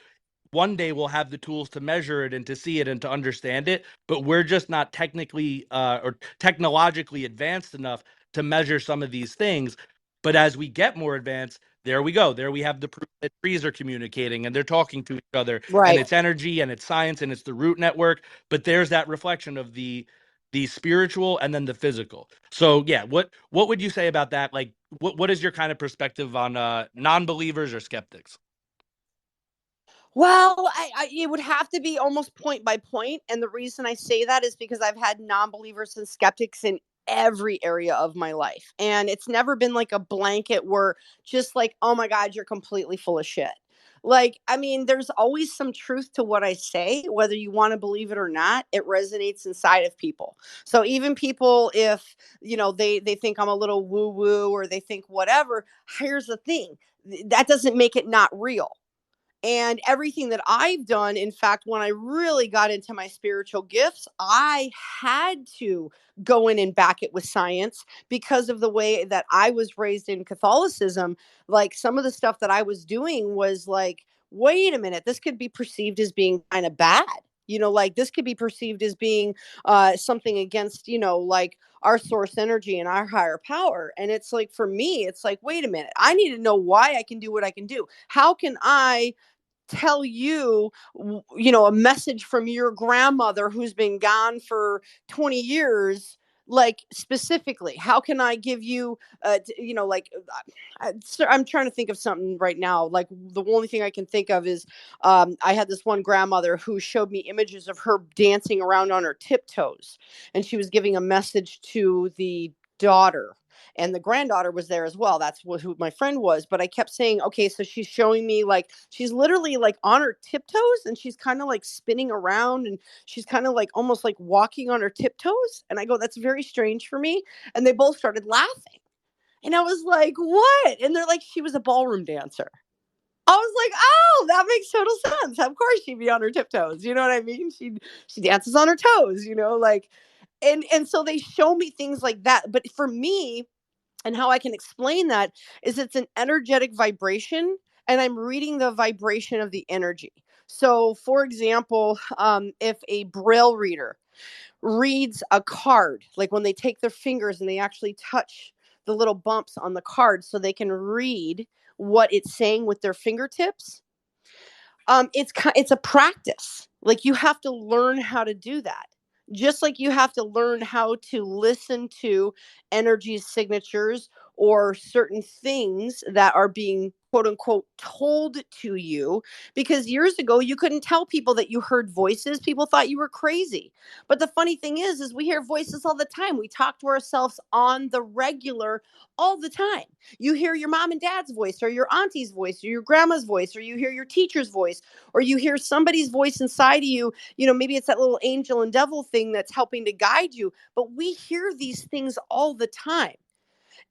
one day we'll have the tools to measure it and to see it and to understand it. But we're just not technically or technologically advanced enough to measure some of these things. But as we get more advanced, there we go. There we have the proof that trees are communicating and they're talking to each other, and Right. it's energy and it's science and it's the root network. But there's that reflection of the the spiritual, and then the physical. So yeah, what would you say about that? Like, what is your kind of perspective on non-believers or skeptics? Well, it would have to be almost point by point. And the reason I say that is because I've had non believers and skeptics in every area of my life. And it's never been like a blanket where just like, oh my God, you're completely full of shit. Like, I mean, there's always some truth to what I say, whether you want to believe it or not, it resonates inside of people. So even people, if, they think I'm a little woo woo or they think whatever, here's the thing, that doesn't make it not real. And everything that I've done, in fact, when I really got into my spiritual gifts, I had to go in and back it with science because of the way that I was raised in Catholicism. Like some of the stuff that I was doing was like, wait a minute, this could be perceived as being kind of bad. Like this could be perceived as being something against, like our source energy and our higher power. And it's like, for me, it's like, wait a minute, I need to know why I can do what I can do. How can I tell you, a message from your grandmother who's been gone for 20 years, like specifically? How can I give you, like, I'm trying to think of something right now. Like the only thing I can think of is I had this one grandmother who showed me images of her dancing around on her tiptoes, and she was giving a message to the daughter, and the granddaughter was there as well. That's who my friend was. But I kept saying, okay, so she's showing me like she's literally like on her tiptoes and she's kind of like spinning around and she's kind of like almost like walking on her tiptoes. And I go, that's very strange for me. And they both started laughing. And I was like, what? And they're like, she was a ballroom dancer. I was like, oh, that makes total sense. Of course she'd be on her tiptoes. You know what I mean? She dances on her toes, like, and so they show me things like that. But for me, and how I can explain that is it's an energetic vibration, and I'm reading the vibration of the energy. So, for example, if a braille reader reads a card, like when they take their fingers and they actually touch the little bumps on the card so they can read what it's saying with their fingertips, it's a practice. Like you have to learn how to do that. Just like you have to learn how to listen to energy signatures or certain things that are being quote unquote told to you, because years ago you couldn't tell people that you heard voices. People thought you were crazy. But the funny thing is we hear voices all the time. We talk to ourselves on the regular all the time. You hear your mom and dad's voice or your auntie's voice or your grandma's voice, or you hear your teacher's voice, or you hear somebody's voice inside of you. Maybe it's that little angel and devil thing that's helping to guide you. But we hear these things all the time.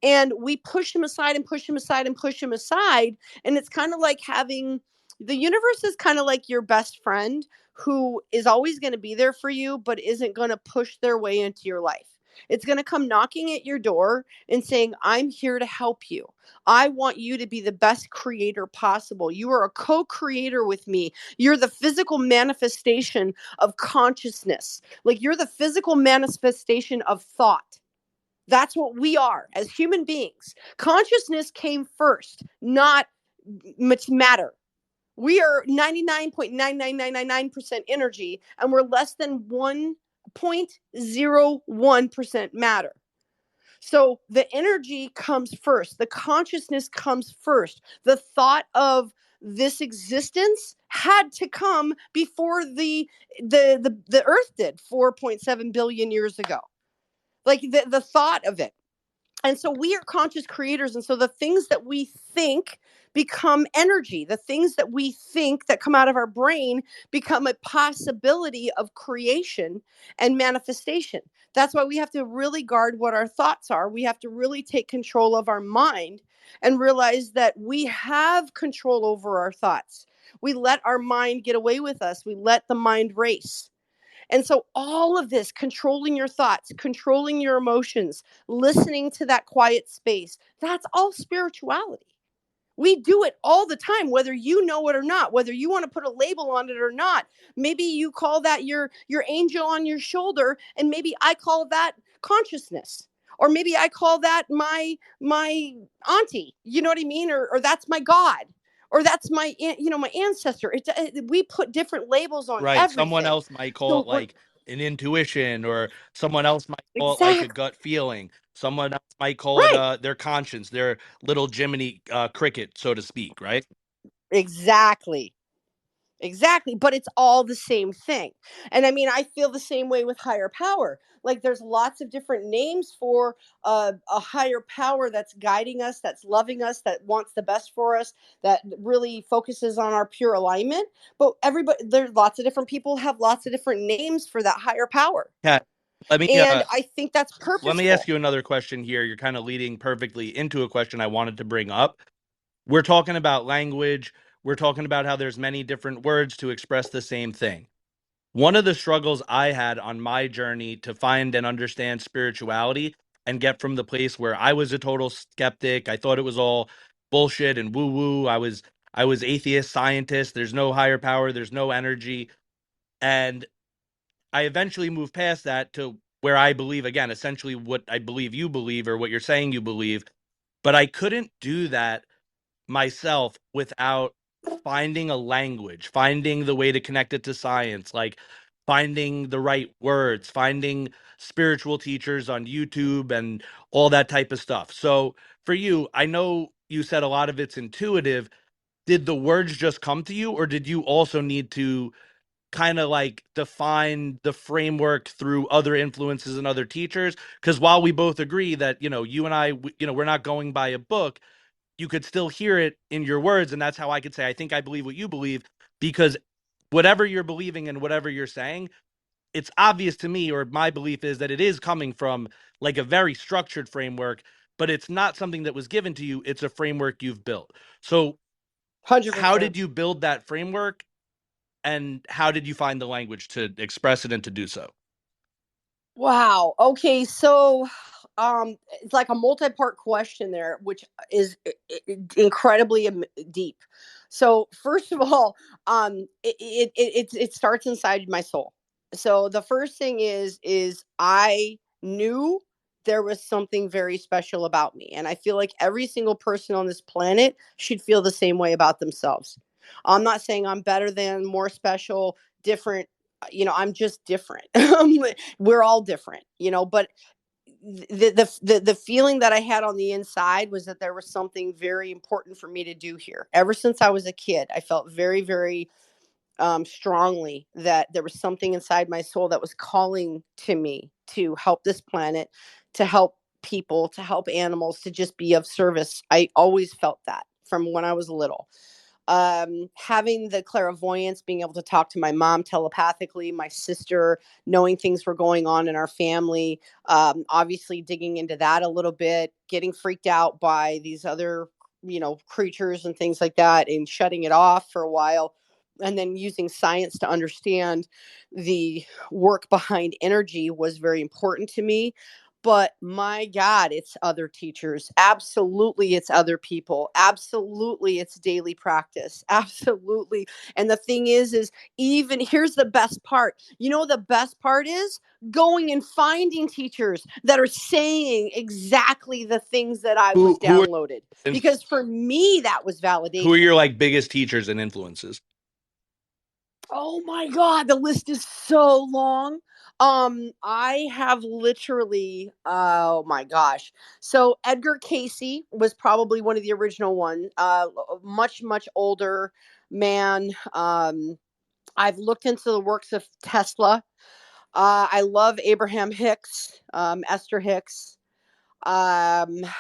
And we push them aside and push them aside and push them aside. And it's kind of like having the universe is kind of like your best friend who is always going to be there for you, but isn't going to push their way into your life. It's going to come knocking at your door and saying, I'm here to help you. I want you to be the best creator possible. You are a co-creator with me. You're the physical manifestation of consciousness. Like you're the physical manifestation of thought. That's what we are as human beings. Consciousness came first, not much matter. We are 99.99999% energy, and we're less than 1.01% matter. So the energy comes first. The consciousness comes first. The thought of this existence had to come before the earth did 4.7 billion years ago. Like the thought of it. And so we are conscious creators. And so the things that we think become energy. The things that we think that come out of our brain become a possibility of creation and manifestation. That's why we have to really guard what our thoughts are. We have to really take control of our mind and realize that we have control over our thoughts. We let our mind get away with us. We let the mind race. And so all of this, controlling your thoughts, controlling your emotions, listening to that quiet space, that's all spirituality. We do it all the time, whether you know it or not, whether you want to put a label on it or not. Maybe you call that your angel on your shoulder, and maybe I call that consciousness. Or maybe I call that my auntie, you know what I mean? Or that's my God. Or that's my ancestor. We put different labels on Right. Someone everything. else might call So it we're like an intuition, or someone else might call it like a Exactly. gut feeling. Someone else might call it Right. their conscience, their little Jiminy cricket, so to speak, right? Exactly. Exactly, but it's all the same thing. And I mean, I feel the same way with higher power. Like there's lots of different names for a higher power that's guiding us, that's loving us, that wants the best for us, that really focuses on our pure alignment. But everybody, there's lots of different people have lots of different names for that higher power. Yeah. Let me And I think that's let me ask purposeful. you another question here. You're kind of leading perfectly into a question I wanted to bring up. We're talking about language. We're talking about how there's many different words to express the same thing. One of the struggles I had on my journey to find and understand spirituality and get from the place where I was a total skeptic, I thought it was all bullshit and woo woo. I was atheist, scientist, there's no higher power, there's no energy. And I eventually moved past that to where I believe, again, essentially what I believe you believe, or what you're saying you believe. But I couldn't do that myself without finding a language, finding the way to connect it to science, like finding the right words, finding spiritual teachers on YouTube and all that type of stuff. So for you, I know you said a lot of it's intuitive. Did the words just come to you, or did you also need to kind of like define the framework through other influences and other teachers? Because while we both agree that, you and I, we're not going by a book, you could still hear it in your words. And that's how I could say, I think I believe what you believe, because whatever you're believing and whatever you're saying, it's obvious to me, or my belief is that it is coming from like a very structured framework, but it's not something that was given to you. It's a framework you've built. So how 100%. did you build that framework, and how did you find the language to express it and to do so? Wow. Okay. So, it's like a multi-part question there, which is incredibly deep. So, first of all, it starts inside my soul. So, the first thing is I knew there was something very special about me, and I feel like every single person on this planet should feel the same way about themselves. I'm not saying I'm better than, more special, different. I'm just different. We're all different, but the feeling that I had on the inside was that there was something very important for me to do here. Ever since I was a kid, I felt very, very strongly that there was something inside my soul that was calling to me to help this planet, to help people, to help animals, to just be of service. I always felt that from when I was little. Having the clairvoyance, being able to talk to my mom telepathically, my sister, knowing things were going on in our family, obviously digging into that a little bit, getting freaked out by these other, creatures and things like that, and shutting it off for a while. And then using science to understand the work behind energy was very important to me. But my God, it's other teachers. Absolutely, it's other people. Absolutely, it's daily practice. Absolutely. And the thing is even here's the best part. The best part is going and finding teachers that are saying exactly the things that I was Who are downloaded. Because for me, that was who are validation. your like biggest teachers and influences? Oh my God, the list is so long. I have literally, oh my gosh. So Edgar Casey was probably one of the original ones. Much, much older man. I've looked into the works of Tesla. I love Abraham Hicks, Esther Hicks. um the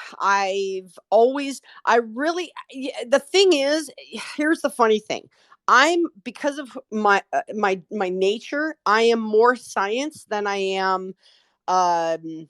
thing is, here's the funny thing. I'm Because of my nature, I am more science than I am um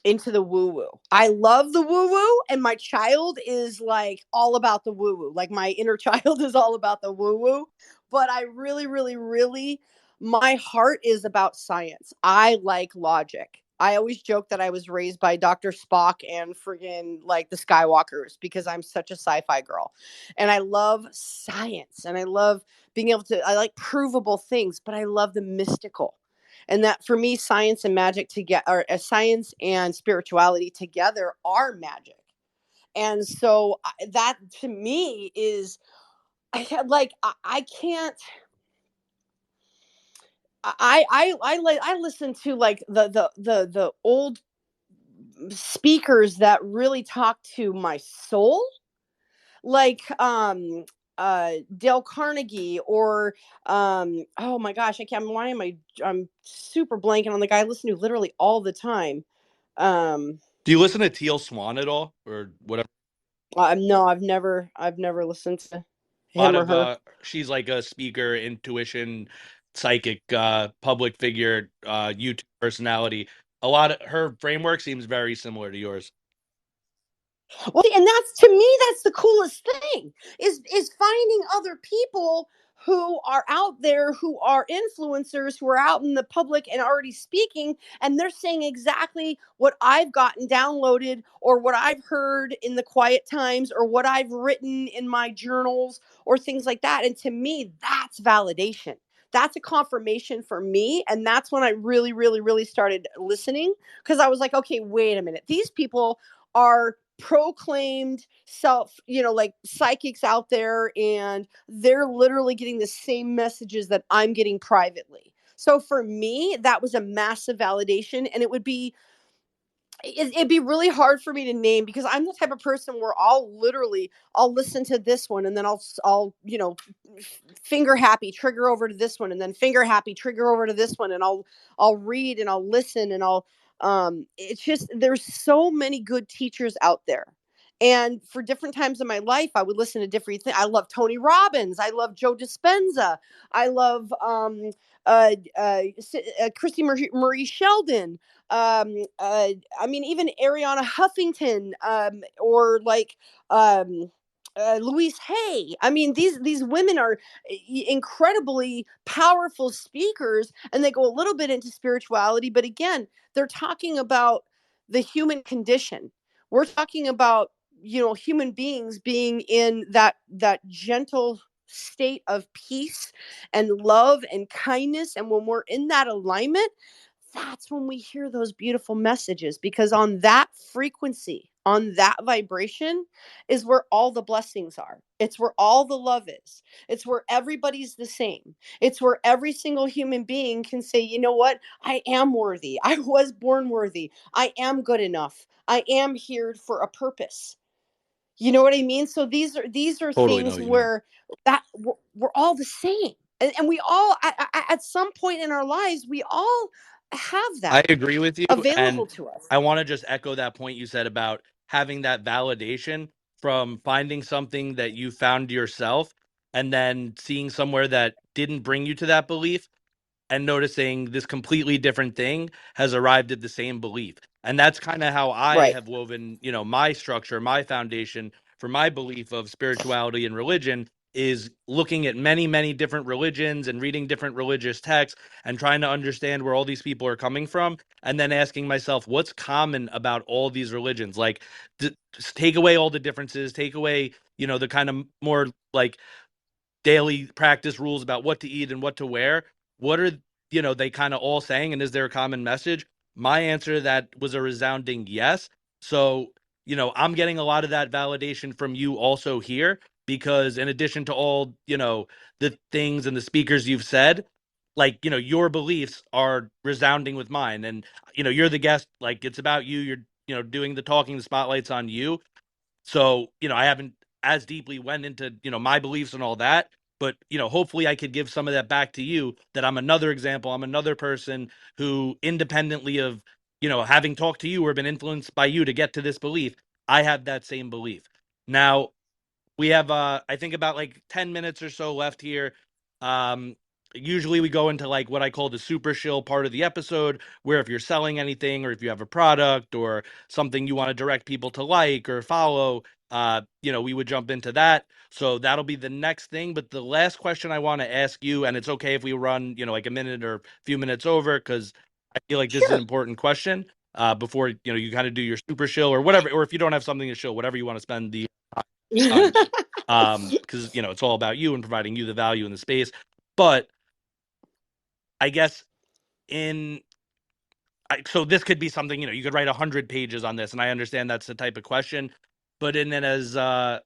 into the woo woo. I love the woo woo, and my child is like all about the woo woo. Like my inner child is all about the woo woo. But I really, really, really, my heart is about science. I like logic. I always joke that I was raised by Dr. Spock and friggin' like the Skywalkers because I'm such a sci fi girl. And I love science, and I love being able to, I like provable things, but I love the mystical. And that for me, science and magic together, or science and spirituality together, are magic. And so that to me is, like, I can't, I listen to like the old speakers that really talk to my soul, like Dale Carnegie, or oh my gosh, I can't, why am I'm super blanking on the guy I listen to literally all the time. um Do you listen to Teal Swan at all, or whatever? no, I've never listened to A lot him or of her. she's like a speaker, intuition, psychic, public figure, YouTube personality. A lot of her framework seems very similar to yours. Well, and that's, to me, that's the coolest thing, is finding other people who are out there, who are influencers, who are out in the public and already speaking, and they're saying exactly what I've gotten downloaded, or what I've heard in the quiet times, or what I've written in my journals, or things like that. And to me, that's validation. That's a confirmation for me. And that's when I really, really, really started listening, because I was like, okay, wait a minute. These people are proclaimed self, like psychics out there, and they're literally getting the same messages that I'm getting privately. So for me, that was a massive validation. And it'd be really hard for me to name, because I'm the type of person where I'll listen to this one, and then I'll finger happy trigger over to this one, and then finger happy trigger over to this one, and I'll read and I'll listen, and I'll it's just, there's so many good teachers out there. And for different times in my life, I would listen to different things. I love Tony Robbins, I love Joe Dispenza, I love Christy Marie Sheldon, I mean, even Ariana Huffington, or like Louise Hay. I mean, these women are incredibly powerful speakers, and they go a little bit into spirituality, but again, they're talking about the human condition. We're talking about, human beings being in that gentle state of peace and love and kindness, and when we're in that alignment, that's when we hear those beautiful messages, because on that frequency, on that vibration, is where all the blessings are. It's where all the love is. It's where everybody's the same. It's where every single human being can say, you know what? I am worthy. I was born worthy. I am good enough. I am here for a purpose. You know what I mean? So these are Totally know things what you mean. where that we're all the same. And we all, at some point in our lives, we all have I that agree with you, and available to us. I want to just echo that point you said about having that validation from finding something that you found yourself, and then seeing somewhere that didn't bring you to that belief, and noticing this completely different thing has arrived at the same belief. And that's kind of how I Right. have woven, my structure, my foundation for my belief of spirituality and religion is looking at many, many different religions and reading different religious texts and trying to understand where all these people are coming from. And then asking myself, what's common about all these religions? Like, just take away all the differences, take away, the kind of more like daily practice rules about what to eat and what to wear. What are, they kind of all saying, and is there a common message? My answer to that was a resounding yes. So, I'm getting a lot of that validation from you also here, because in addition to all, the things and the speakers you've said, like, your beliefs are resounding with mine. And, you're the guest, like, it's about you. You're, doing the talking, the spotlight's on you. So, I haven't as deeply went into, my beliefs and all that, but, hopefully I could give some of that back to you, that I'm another example. I'm another person who, independently of, having talked to you or been influenced by you to get to this belief, I have that same belief. Now, we have I think about like 10 minutes or so left here. um Usually we go into like what I call the super shill part of the episode, where if you're selling anything, or if you have a product or something you want to direct people to like or follow, we would jump into that. So that'll be the next thing. But the last question I want to ask you, and it's okay if we run, like a minute or a few minutes over, because I feel like this is an Sure. important question, before you kind of do your super shill or whatever, or if you don't have something to shill, whatever you want to spend the on. Because it's all about you and providing you the value in the space. But I guess in so this could be something, you could write 100 pages on this, and I understand that's the type of question, but in it as I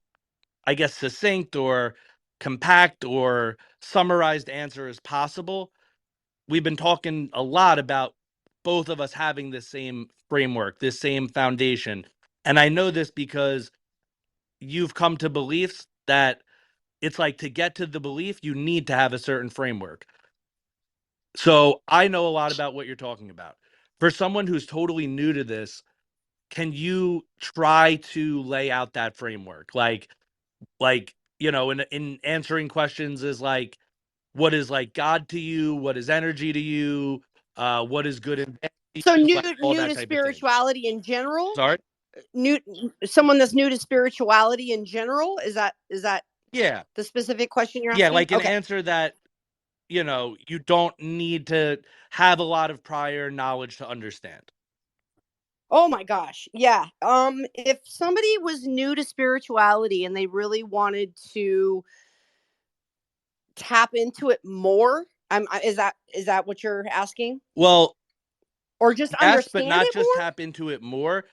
guess succinct or compact or summarized answer as possible, we've been talking a lot about both of us having the same framework, this same foundation. And I know this because you've come to beliefs that it's like to get to the belief, you need to have a certain framework. So I know a lot about what you're talking about. For someone who's totally new to this, can you try to lay out that framework? Like, in answering questions is like, what is like God to you? What is energy to you? What is good and bad to So you? new Like all new that to type of thing. spirituality in general? Sorry? New Someone that's new to spirituality in general? Is that Yeah. the specific question you're Yeah, asking? like an Okay. answer that, you don't need to have a lot of prior knowledge to understand. Oh my gosh. Yeah. If somebody was new to spirituality and they really wanted to tap into it more, is that what you're asking? Well, Or just yes, but understand not it just more? tap into it more,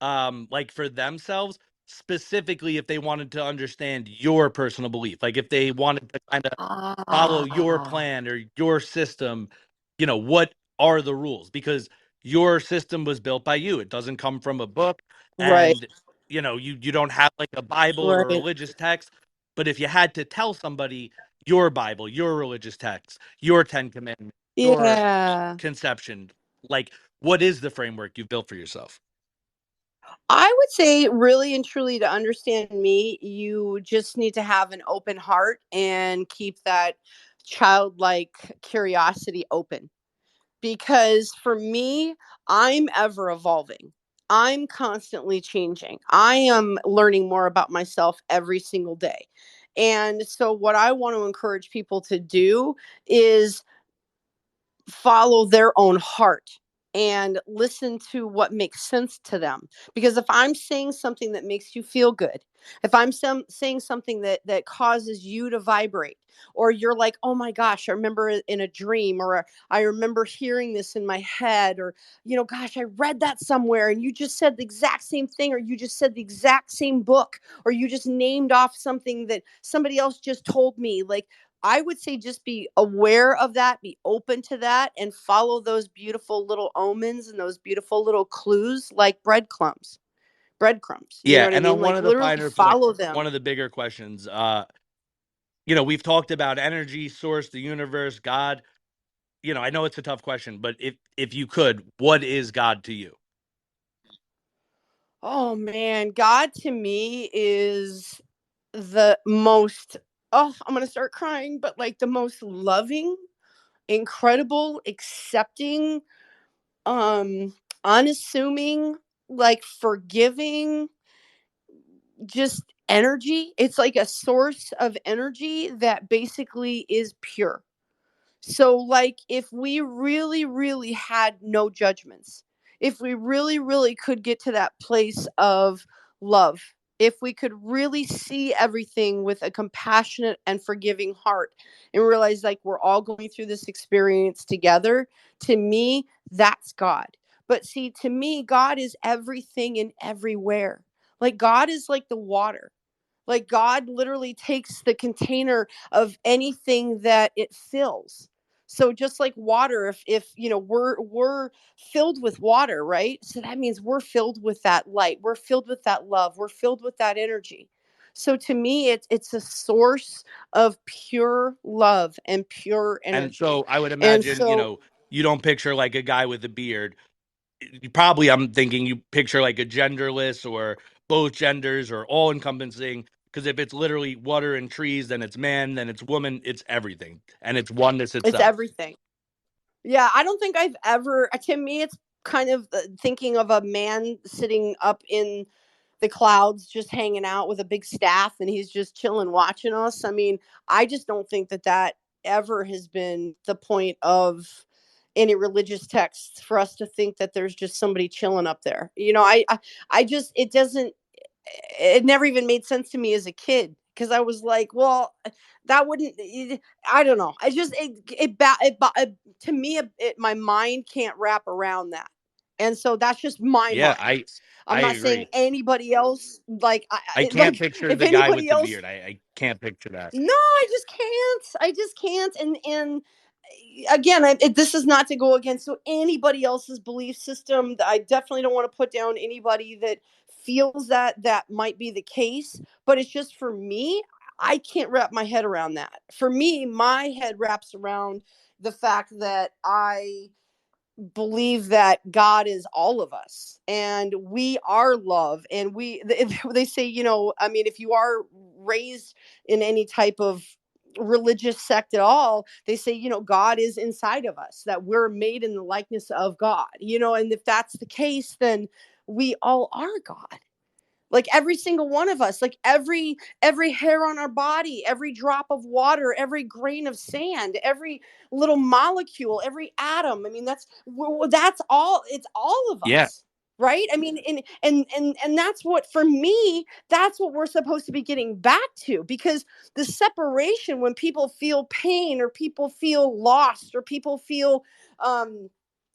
like for themselves, specifically if they wanted to understand your personal belief, like if they wanted to kind of follow your Ah, plan or your system, what are the rules? Because your system was built by you. It doesn't come from a book, right, and you don't have like a Bible or a right. religious text. But if you had to tell somebody your Bible, your religious text, your 10 commandments, your Yeah. conception, like what is the framework you've built for yourself? I would say, really and truly, to understand me, you just need to have an open heart and keep that childlike curiosity open. Because for me, I'm ever evolving. I'm constantly changing. I am learning more about myself every single day. And so, what I want to encourage people to do is follow their own heart and listen to what makes sense to them. Because if I'm saying something that makes you feel good, if I'm saying something that causes you to vibrate, or you're like, oh my gosh, I remember it in a dream, or I remember hearing this in my head, or gosh, I read that somewhere and you just said the exact same thing, or you just said the exact same book, or you just named off something that somebody else just told me, like, I would say just be aware of that, be open to that, and follow those beautiful little omens and those beautiful little clues like breadcrumbs. Breadcrumbs. You know Yeah, what I and on mean? one Like, of the literally finer points, follow one them. of the bigger questions, we've talked about energy, source, the universe, God. I know it's a tough question, but if you could, what is God to you? Oh man, God to me is the most, oh, I'm going to start crying, but like the most loving, incredible, accepting, um unassuming, like forgiving, just energy. It's like a source of energy that basically is pure. So, like, if we really, really had no judgments, if we really, really could get to that place of love, if we could really see everything with a compassionate and forgiving heart and realize like we're all going through this experience together, to me, that's God. But see, to me, God is everything and everywhere. Like, God is like the water. Like, God literally takes the container of anything that it fills. So just like water, if we're filled with water, right? So that means we're filled with that light, we're filled with that love, we're filled with that energy. So to me, it's a source of pure love and pure And energy. so I would And imagine, so you don't picture like a guy with a beard. Probably I'm thinking you picture like a genderless or both genders or all encompassing. Because if it's literally water and trees, then it's man, then it's woman, it's everything. And it's oneness it's itself. everything. Yeah, I don't think I've ever, to me, it's kind of thinking of a man sitting up in the clouds just hanging out with a big staff and he's just chilling watching us. I mean, I just don't think that ever has been the point of any religious texts for us to think that there's just somebody chilling up there. I just, it never even made sense to me as a kid because I was like, well, that wouldn't. I don't know. I just to me, my mind can't wrap around that, and so that's just my Yeah, mind. I I'm not saying agree. anybody else like I can't like picture if the guy with anybody the else. beard. I can't picture that. No, I just can't. I just can't. And again, this is not to go against anybody else's belief system. I definitely don't want to put down anybody that feels that might be the case, but it's just for me, I can't wrap my head around that. For me, my head wraps around the fact that I believe that God is all of us and we are love. And they say, I mean, if you are raised in any type of religious sect at all, they say, God is inside of us, that we're made in the likeness of God, and if that's the case, then we all are God. Like every single one of us, like every hair on our body, every drop of water, every grain of sand, every little molecule, every atom. I mean, that's all. It's all of Yeah. us, right? I mean, and that's what, for me, that's what we're supposed to be getting back to. Because the separation, when people feel pain or people feel lost or people feel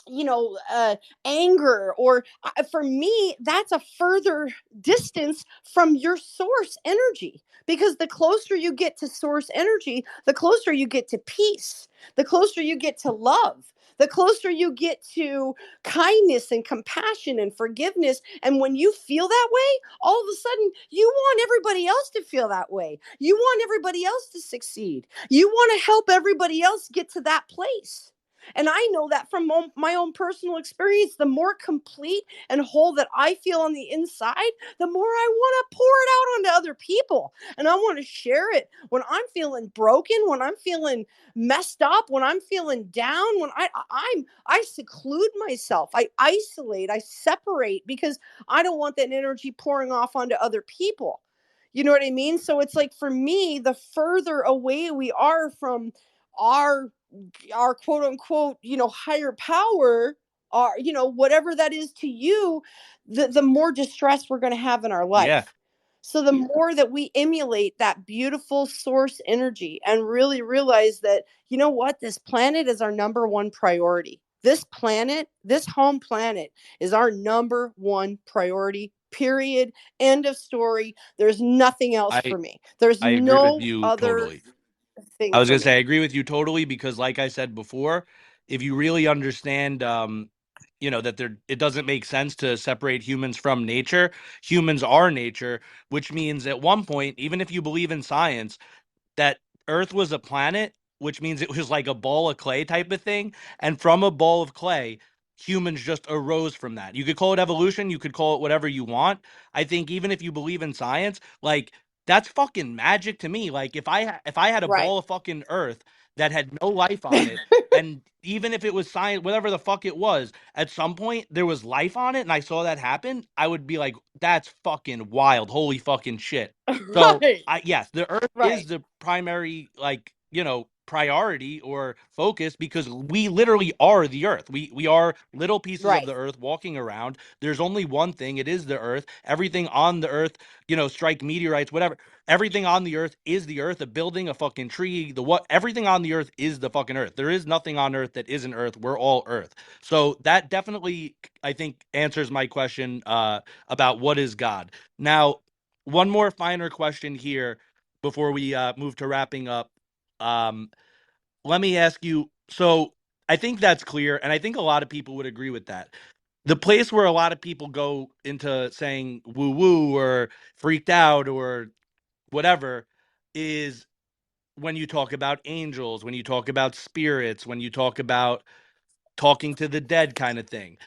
you know uh anger, or for me, that's a further distance from your source energy. Because the closer you get to source energy, the closer you get to peace, the closer you get to love, the closer you get to kindness and compassion and forgiveness. And when you feel that way, all of a sudden you want everybody else to feel that way. You want everybody else to succeed. You want to help everybody else get to that place. And I know that from my own personal experience. The more complete and whole that I feel on the inside, the more I want to pour it out onto other people. And I want to share it when I'm feeling broken, when I'm feeling messed up, when I'm feeling down, when I seclude myself, I isolate, I separate, because I don't want that energy pouring off onto other people. You know what I mean? So it's like, for me, the further away we are from our our quote unquote, higher power, or whatever that is to you, the more distress we're going to have in our Yeah. life. So the more that we emulate that beautiful source energy and really realize that, what, this planet is our number one priority. This planet, this home planet, is our number one priority, period. End of story. There's nothing else I for me. There's I agree with no you other totally. thing I was for gonna say I me. agree with you totally because, like I said before, if you really understand, that it doesn't make sense to separate humans from nature. Humans are nature, which means at one point, even if you believe in science, that Earth was a planet, which means it was like a ball of clay type of thing. And from a ball of clay, humans just arose from that. You could call it evolution, you could call it whatever you want. I think even if you believe in science, like that's fucking magic to me. Like if I had a Right. ball of fucking Earth that had no life on it, and even if it was science, whatever the fuck it was, at some point there was life on it, and I saw that happen, I would be like, that's fucking wild. Holy fucking shit. So Right. I yes, the Earth is Right. the primary, like, priority or focus because we literally are the Earth. We are little pieces of Right. the Earth walking around. There's only one thing, it is the Earth. Everything on the Earth, strike meteorites, whatever. Everything on the Earth is the Earth. A building, a fucking tree, the what everything on the Earth is the fucking Earth. There is nothing on Earth that isn't Earth. We're all Earth. So that definitely, I think, answers my question about what is God. Now, one more finer question here before we move to wrapping up. Um, Let me ask you. So I think that's clear, and I think a lot of people would agree with that. The place where a lot of people go into saying woo woo or freaked out or whatever is when you talk about angels, when you talk about spirits, when you talk about talking to the dead kind of thing.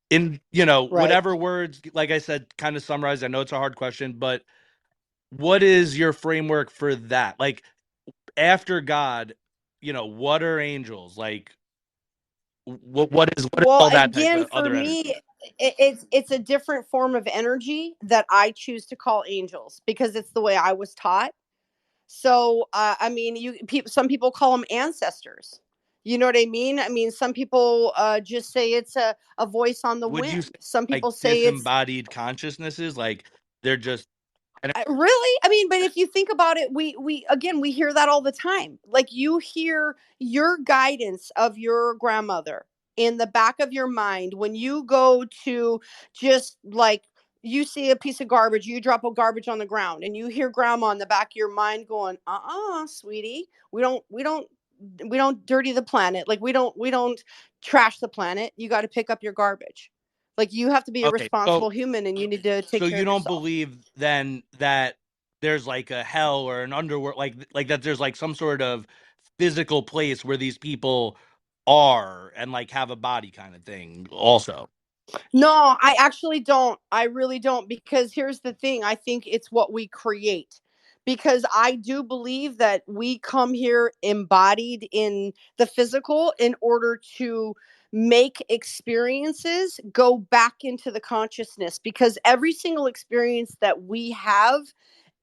In, Right. whatever words, like I said, kind of summarize. I know it's a hard question, but what is your framework for that? Like after God, what are angels? Like what is Well, all that type again, of for other energy? me, it's a different form of energy that I choose to call angels, because it's the way I was taught. So, I mean, some people call them ancestors. You know what I mean? I mean, some people just say it's a voice on the Would you say wind. Some like people say it's disembodied consciousnesses? Like they're just really, I mean, but if you think about it, we again, we hear that all the time. Like, you hear your guidance of your grandmother in the back of your mind when you go to, just like, you see a piece of garbage, you drop a garbage on the ground, and you hear grandma in the back of your mind going, "Uh-uh, sweetie, we don't dirty the planet. Like we don't trash the planet. You got to pick up your garbage. Like you have to be a Okay, so responsible human, and you need to take care you of don't yourself. believe then that there's like a hell or an underworld, like that there's like some sort of physical place where these people are and like have a body kind of thing also. No, I actually don't. I really don't, because here's the thing. I think it's what we create. Because I do believe that we come here embodied in the physical in order to make experiences go back into the consciousness, because every single experience that we have,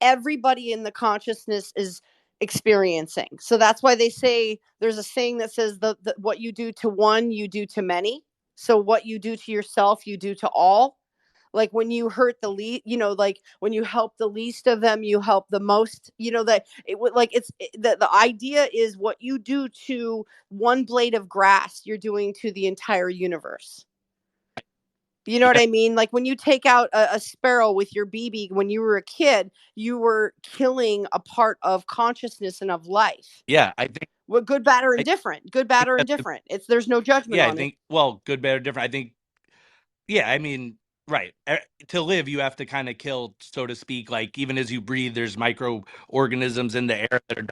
everybody in the consciousness is experiencing. So that's why they say, there's a saying that says, the what you do to one, you do to many. So what you do to yourself, you do to all. Like when you hurt the least, like when you help the least of them, you help the most. That it would, like, the idea is, what you do to one blade of grass, you're doing to the entire universe. You know what Yeah, I mean? Like when you take out a sparrow with your BB when you were a kid, you were killing a part of consciousness and of life. yeah, Well, good, bad, or I indifferent. Good, bad, think or that's indifferent. There's no judgment yeah, I on it. think, well, good, bad, or different. I think, yeah, I mean, right. To live, you have to kind of kill, so to speak. Like even as you breathe, there's microorganisms in the air that are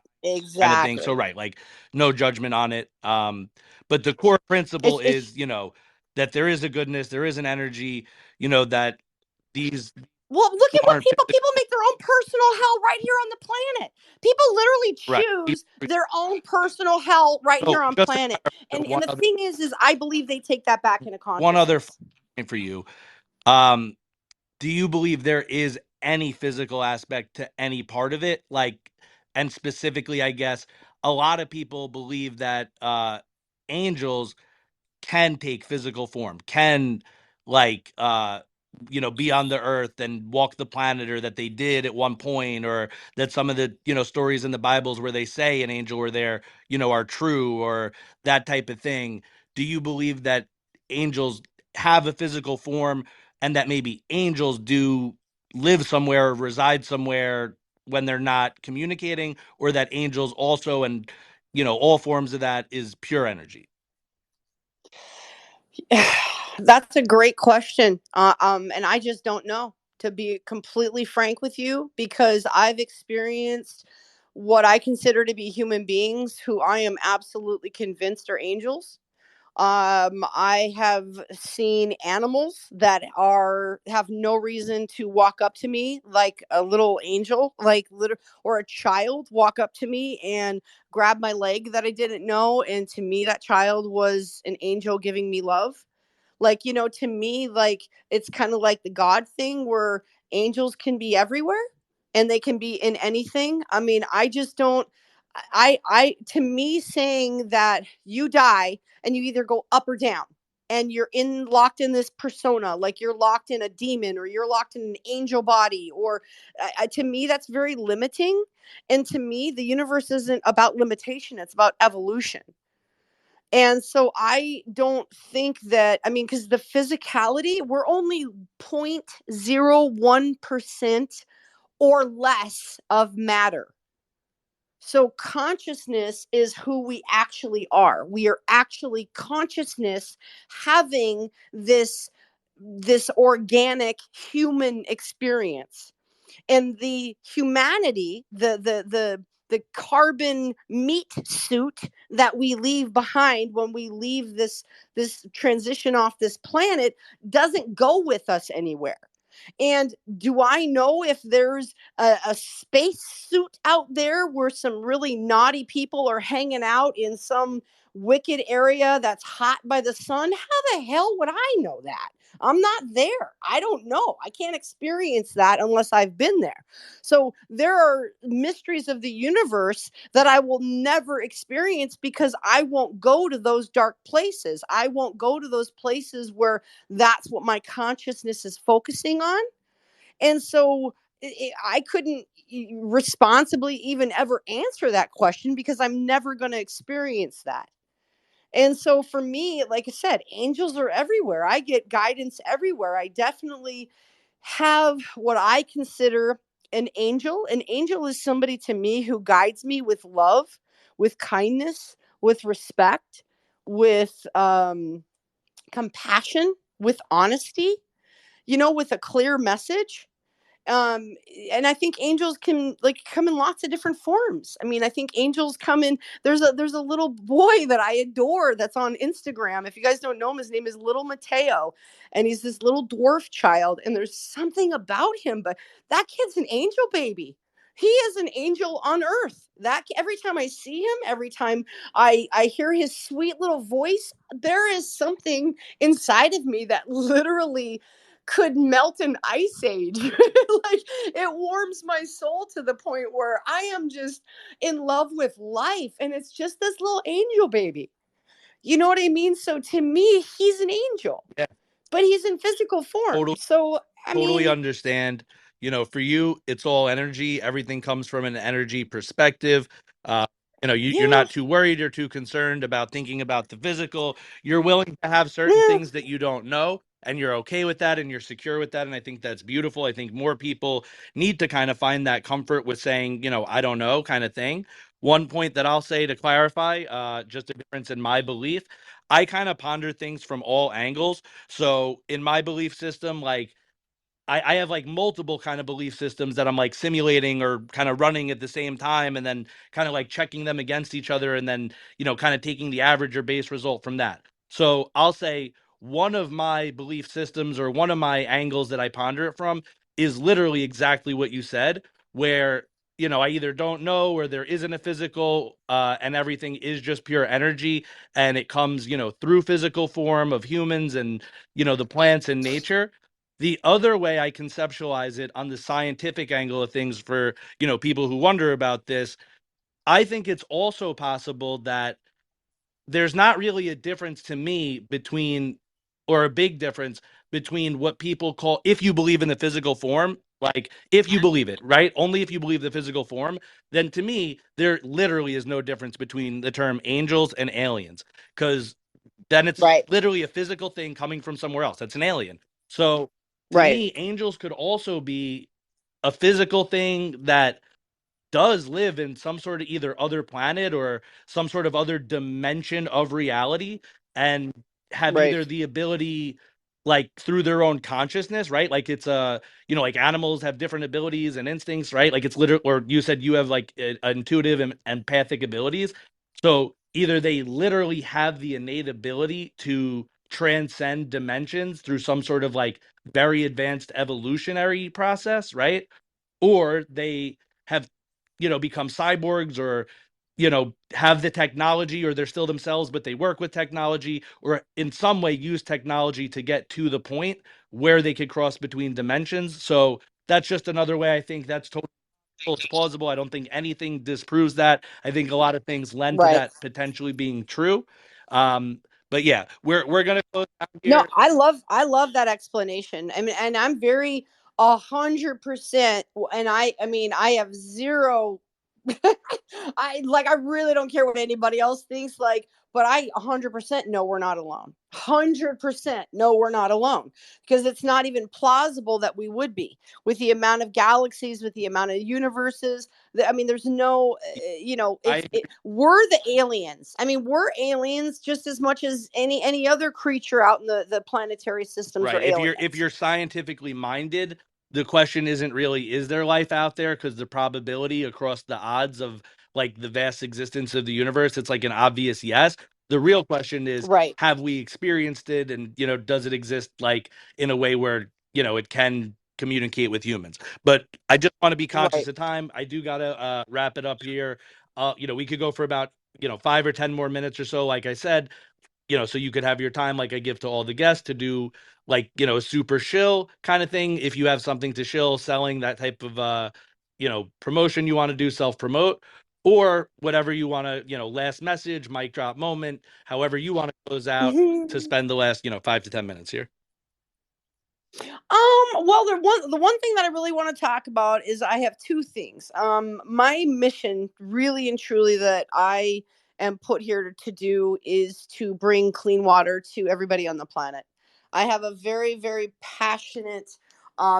kind of thing. So Exactly. right, like no judgment on it. But the core principle It's is, that there is a goodness, there is an energy, that these Well, look people at what aren't people physical. make their own personal hell right here on the planet. People literally Right. choose their own personal hell right So here on just to planet. clarify, And the thing is I believe they take that back into one other consciousness. point for you. Um, do you believe there is any physical aspect to any part of it? Like, and specifically, I guess a lot of people believe that angels can take physical form, can like be on the earth and walk the planet, or that they did at one point, or that some of the stories in the Bibles where they say an angel were there, are true, or that type of thing. Do you believe that angels have a physical form, and that maybe angels do live somewhere or reside somewhere when they're not communicating, or that angels also, and all forms of that is pure energy? That's a great question. And I just don't know, to be completely frank with you, because I've experienced what I consider to be human beings who I am absolutely convinced are angels. I have seen animals that have no reason to walk up to me, like a little angel, or a child walk up to me and grab my leg that I didn't know, and to me that child was an angel giving me love. Like, to me, like, it's kind of like the God thing, where angels can be everywhere and they can be in anything. I mean, I just don't. To me, saying that you die and you either go up or down, and you're locked in this persona, like you're locked in a demon, or you're locked in an angel body, or to me that's very limiting. And to me, the universe isn't about limitation, it's about evolution. And so I don't think that, I mean, because the physicality, we're only 0.01% or less of matter. So consciousness is who we actually are. We are actually consciousness, having this organic human experience. And the humanity, the carbon meat suit that we leave behind when we leave this transition off this planet, doesn't go with us anywhere. And do I know if there's a space suit out there where some really naughty people are hanging out in some wicked area that's hot by the sun? How the hell would I know that? I'm not there. I don't know. I can't experience that unless I've been there. So there are mysteries of the universe that I will never experience, because I won't go to those dark places. I won't go to those places where that's what my consciousness is focusing on. And so I couldn't responsibly even ever answer that question, because I'm never going to experience that. And so for me, like I said, angels are everywhere. I get guidance everywhere. I definitely have what I consider an angel. An angel is somebody to me who guides me with love, with kindness, with respect, with compassion, with honesty, with a clear message. um and I think angels can like come in lots of different forms. I mean, I think angels come in. There's a little boy that I adore that's on Instagram. If you guys don't know him, his name is Little Mateo, and he's this little dwarf child, and there's something about him, but that kid's an angel baby. He is an angel on earth. That every time I see him, every time I hear his sweet little voice, there is something inside of me that literally could melt an ice age. Like, it warms my soul to the point where I am just in love with life, and it's just this little angel baby. You know what I mean? So to me, he's an angel, Yeah, but he's in physical form. totally. So I Totally mean, understand. For you, it's all energy. Everything comes from an energy perspective. Uh, you're yeah, not too worried or too concerned about thinking about the physical. You're willing to have certain yeah, things that you don't know, and you're okay with that, and you're secure with that. And I think that's beautiful. I think more people need to kind of find that comfort with saying, I don't know, kind of thing. One point that I'll say to clarify, just a difference in my belief, I kind of ponder things from all angles. So in my belief system, like, I have like multiple kind of belief systems that I'm like simulating or kind of running at the same time, and then kind of like checking them against each other, and then, kind of taking the average or base result from that. So I'll say one of my belief systems or one of my angles that I ponder it from is literally exactly what you said, where, I either don't know or there isn't a physical, and everything is just pure energy, and it comes, through physical form of humans and, the plants and nature. The other way I conceptualize it on the scientific angle of things for, people who wonder about this, I think it's also possible that there's not really a difference to me between, or a big difference between what people call, if you believe in the physical form, like if you believe it, right? Only if you believe the physical form, then to me, there literally is no difference between the term angels and aliens, because then it's right, literally a physical thing coming from somewhere else. That's an alien. So to right, me, angels could also be a physical thing that does live in some sort of either other planet or some sort of other dimension of reality, and have right, either the ability, like through their own consciousness, right? Like it's like animals have different abilities and instincts, right? Like it's literally, or you said you have like intuitive and empathic abilities. So either they literally have the innate ability to transcend dimensions through some sort of like very advanced evolutionary process, right? Or they have, become cyborgs, or, have the technology, or they're still themselves, but they work with technology, or in some way use technology to get to the point where they could cross between dimensions. So that's just another way I think that's totally, it's plausible. I don't think anything disproves that. I think a lot of things lend to right. that potentially being true. But yeah, we're gonna close out No, here. I love that explanation. I mean, and I'm very 100%. And I mean, I have zero. I really don't care what anybody else thinks. Like, but I 100% know we're not alone. 100% know we're not alone, because it's not even plausible that we would be, with the amount of galaxies, with the amount of universes. I mean, there's no, I we're the aliens. I mean, we're aliens just as much as any other creature out in the planetary systems are Right. If aliens. you're scientifically minded, the question isn't really is there life out there, because the probability across the odds of like the vast existence of the universe, it's like an obvious yes. The real question is, Right. have we experienced it, and does it exist like in a way where, it can communicate with humans. But I just want to be conscious Right. of time. I do gotta wrap it up here. We could go for about 5 or 10 more minutes or so, like I said, so you could have your time, like I give to all the guests, to do like, a super shill kind of thing. If you have something to shill, selling that type of, promotion you want to do, self promote, or whatever you want to, last message, mic drop moment, however you want to close out, to spend the last, 5 to 10 minutes here. Well, the one thing that I really want to talk about is I have two things. My mission, really and truly, that I am put here to do is to bring clean water to everybody on the planet. I have a very, very passionate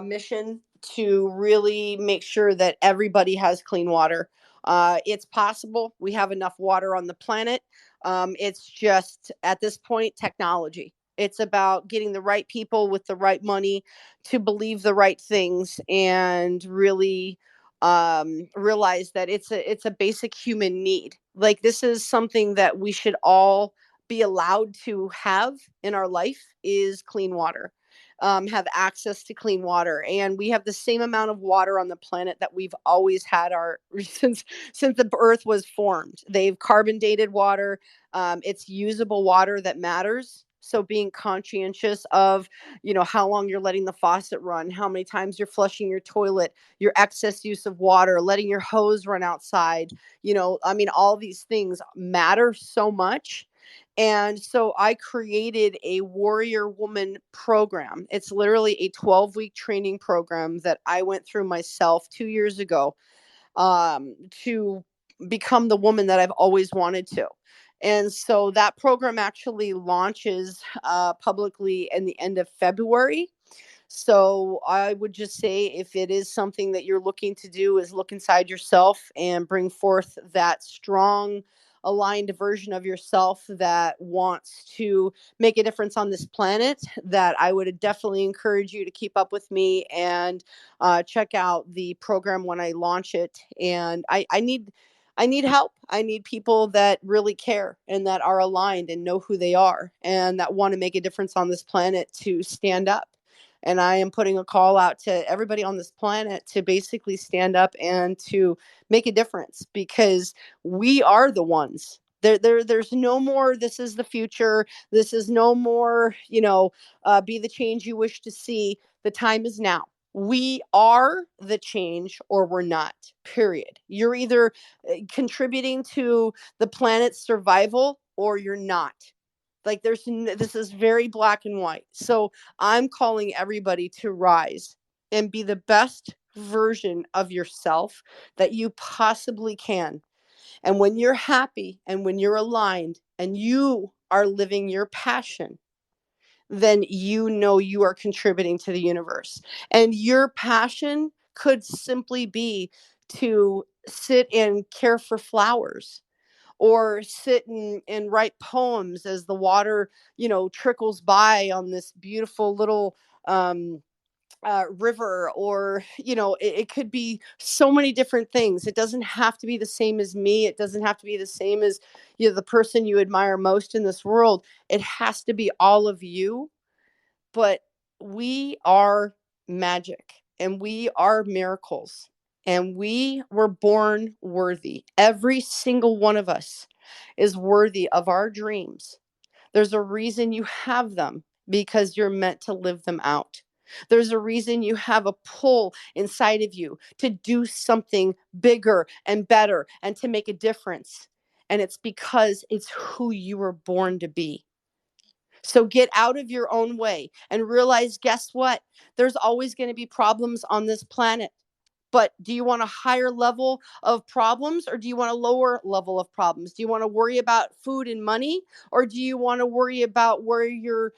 mission to really make sure that everybody has clean water. It's possible. We have enough water on the planet. It's just at this point technology. It's about getting the right people with the right money to believe the right things and really realize that it's a basic human need. Like, this is something that we should all be allowed to have in our life, is clean water. Have access to clean water, and we have the same amount of water on the planet that we've always had our since the earth was formed. They've carbon dated water. It's usable water that matters. So being conscientious of, how long you're letting the faucet run, how many times you're flushing your toilet, your excess use of water, letting your hose run outside, all these things matter so much. And so I created a Warrior Woman program. It's literally a 12-week training program that I went through myself 2 years ago, to become the woman that I've always wanted to. And so that program actually launches publicly in the end of February. So I would just say, if it is something that you're looking to do, is look inside yourself and bring forth that strong, aligned version of yourself that wants to make a difference on this planet, that I would definitely encourage you to keep up with me and check out the program when I launch it. And I need help. I need people that really care and that are aligned and know who they are and that want to make a difference on this planet to stand up. And I am putting a call out to everybody on this planet to basically stand up and to make a difference, because we are the ones. There's no more. This is the future. This is no more. Be the change you wish to see. The time is now. We are the change, or we're not. Period. You're either contributing to the planet's survival, or you're not. Like, this is very black and white. So I'm calling everybody to rise and be the best version of yourself that you possibly can. And when you're happy and when you're aligned and you are living your passion, then you are contributing to the universe. And your passion could simply be to sit and care for flowers, or sit and write poems as the water, trickles by on this beautiful little river. Or, it could be so many different things. It doesn't have to be the same as me. It doesn't have to be the same as, the person you admire most in this world. It has to be all of you. But we are magic, and we are miracles, and we were born worthy. Every single one of us is worthy of our dreams. There's a reason you have them, because you're meant to live them out. There's a reason you have a pull inside of you to do something bigger and better and to make a difference. And it's because it's who you were born to be. So get out of your own way and realize, guess what? There's always going to be problems on this planet. But do you want a higher level of problems, or do you want a lower level of problems? Do you want to worry about food and money, or do you want to worry about where you're,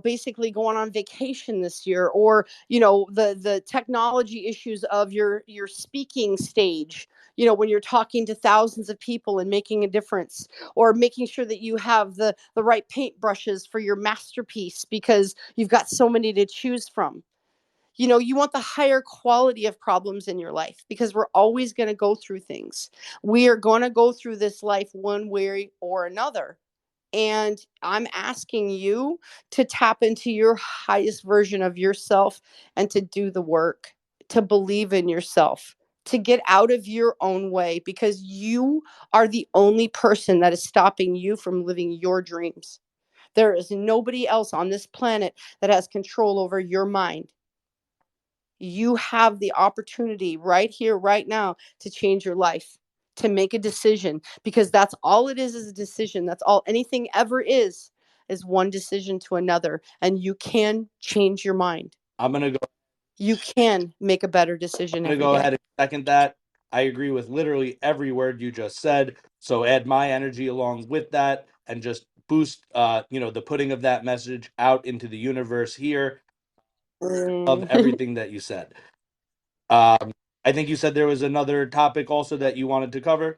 basically going on vacation this year, or, the technology issues of your speaking stage, when you're talking to thousands of people and making a difference, or making sure that you have the right paintbrushes for your masterpiece because you've got so many to choose from. You want the higher quality of problems in your life, because we're always going to go through things. We are going to go through this life one way or another. And I'm asking you to tap into your highest version of yourself and to do the work, to believe in yourself, to get out of your own way, because you are the only person that is stopping you from living your dreams. There is nobody else on this planet that has control over your mind. You have the opportunity right here, right now, to change your life, to make a decision, because that's all it is a decision. That's all anything ever is one decision to another. And you can change your mind. I'm gonna go. You can make a better decision I'm gonna every go day. ahead and second that. I agree with literally every word you just said. So add my energy along with that, and just boost, the putting of that message out into the universe here of Mm. everything that you said. Um, I think you said there was another topic also that you wanted to cover.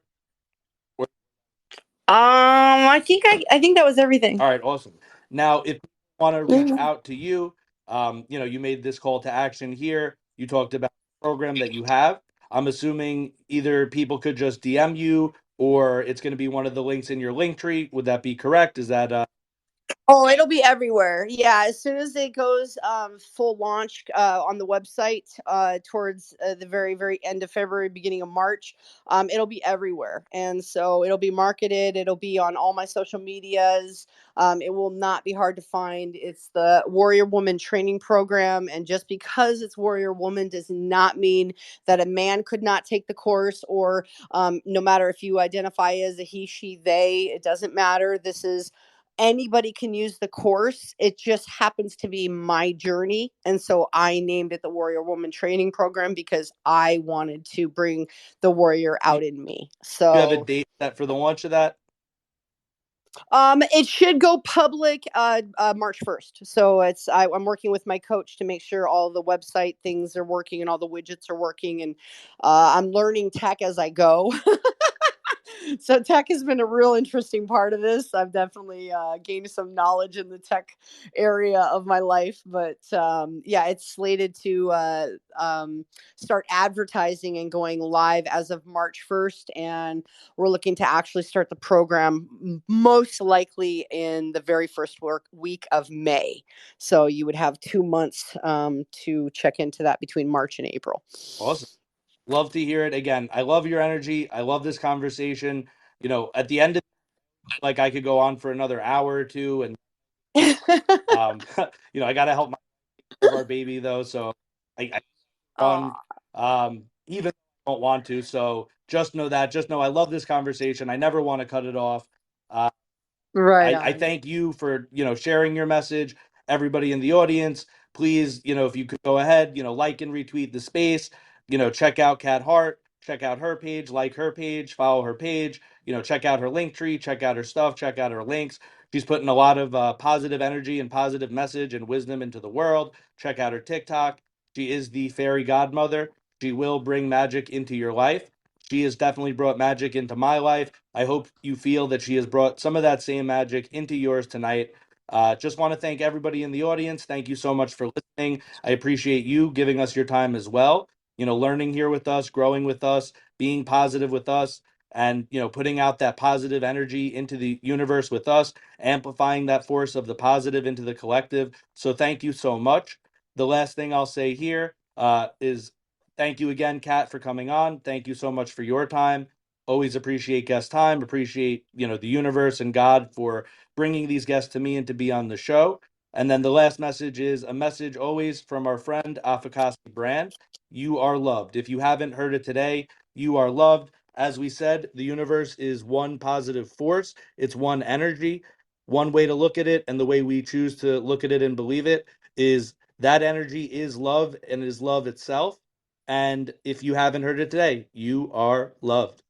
I think that was everything. All right, awesome. Now, if you want to reach Mhm. out to you, you made this call to action here. You talked about the program that you have. I'm assuming either people could just DM you or it's going to be one of the links in your link tree. Would that be correct? Is that Oh, it'll be everywhere. Yeah, as soon as it goes full launch on the website towards the very, very end of February, beginning of March, it'll be everywhere. And so it'll be marketed. It'll be on all my social medias. It will not be hard to find. It's the Warrior Woman Training Program. And just because it's Warrior Woman does not mean that a man could not take the course, or no matter if you identify as a he, she, they, it doesn't matter. This is anybody can use the course. It just happens to be my journey. And so I named it the Warrior Woman Training Program because I wanted to bring the warrior do out in me. you have a So date set for the launch of that? it should go public March 1st. So I'm working with my coach to make sure all the website things are working and all the widgets are working, and I'm learning tech as I go. So tech has been a real interesting part of this. I've definitely gained some knowledge in the tech area of my life, but yeah, it's slated to start advertising and going live as of March 1st, and we're looking to actually start the program most likely in the very first week of May. So you would have 2 months to check into that between March and April. Awesome. Love to hear it. Again, I love your energy. I love this conversation. At the end of like I could go on for another hour or two and um I got to help our baby though, so I run Aw, even if I don't want to. So just know I love this conversation. I never want to cut it off. Uh, right I on. thank you for sharing your message. Everybody in the audience, please, if you could go ahead, like and retweet the space. Check out Kat Hart, check out her page, like her page, follow her page. Check out her link tree, check out her stuff, check out her links. She's putting a lot of positive energy and positive message and wisdom into the world. Check out her TikTok. She is the fairy godmother. She will bring magic into your life. She has definitely brought magic into my life. I hope you feel that she has brought some of that same magic into yours tonight. Just want to thank everybody in the audience. Thank you so much for listening. I appreciate you giving us your time as well. Learning here with us, growing with us, being positive with us, and putting out that positive energy into the universe with us, amplifying that force of the positive into the collective. So thank you so much. The last thing I'll say here is thank you again, Kat, for coming on. Thank you so much for your time. Always appreciate guest time. Appreciate the universe and God for bringing these guests to me and to be on the show. And then the last message is a message always from our friend Afakasi Brand. You are loved. If you haven't heard it today, you are loved. As we said, the universe is one positive force. It's one energy. One way to look at it, and the way we choose to look at it and believe it, is that energy is love and is love itself. And if you haven't heard it today, you are loved.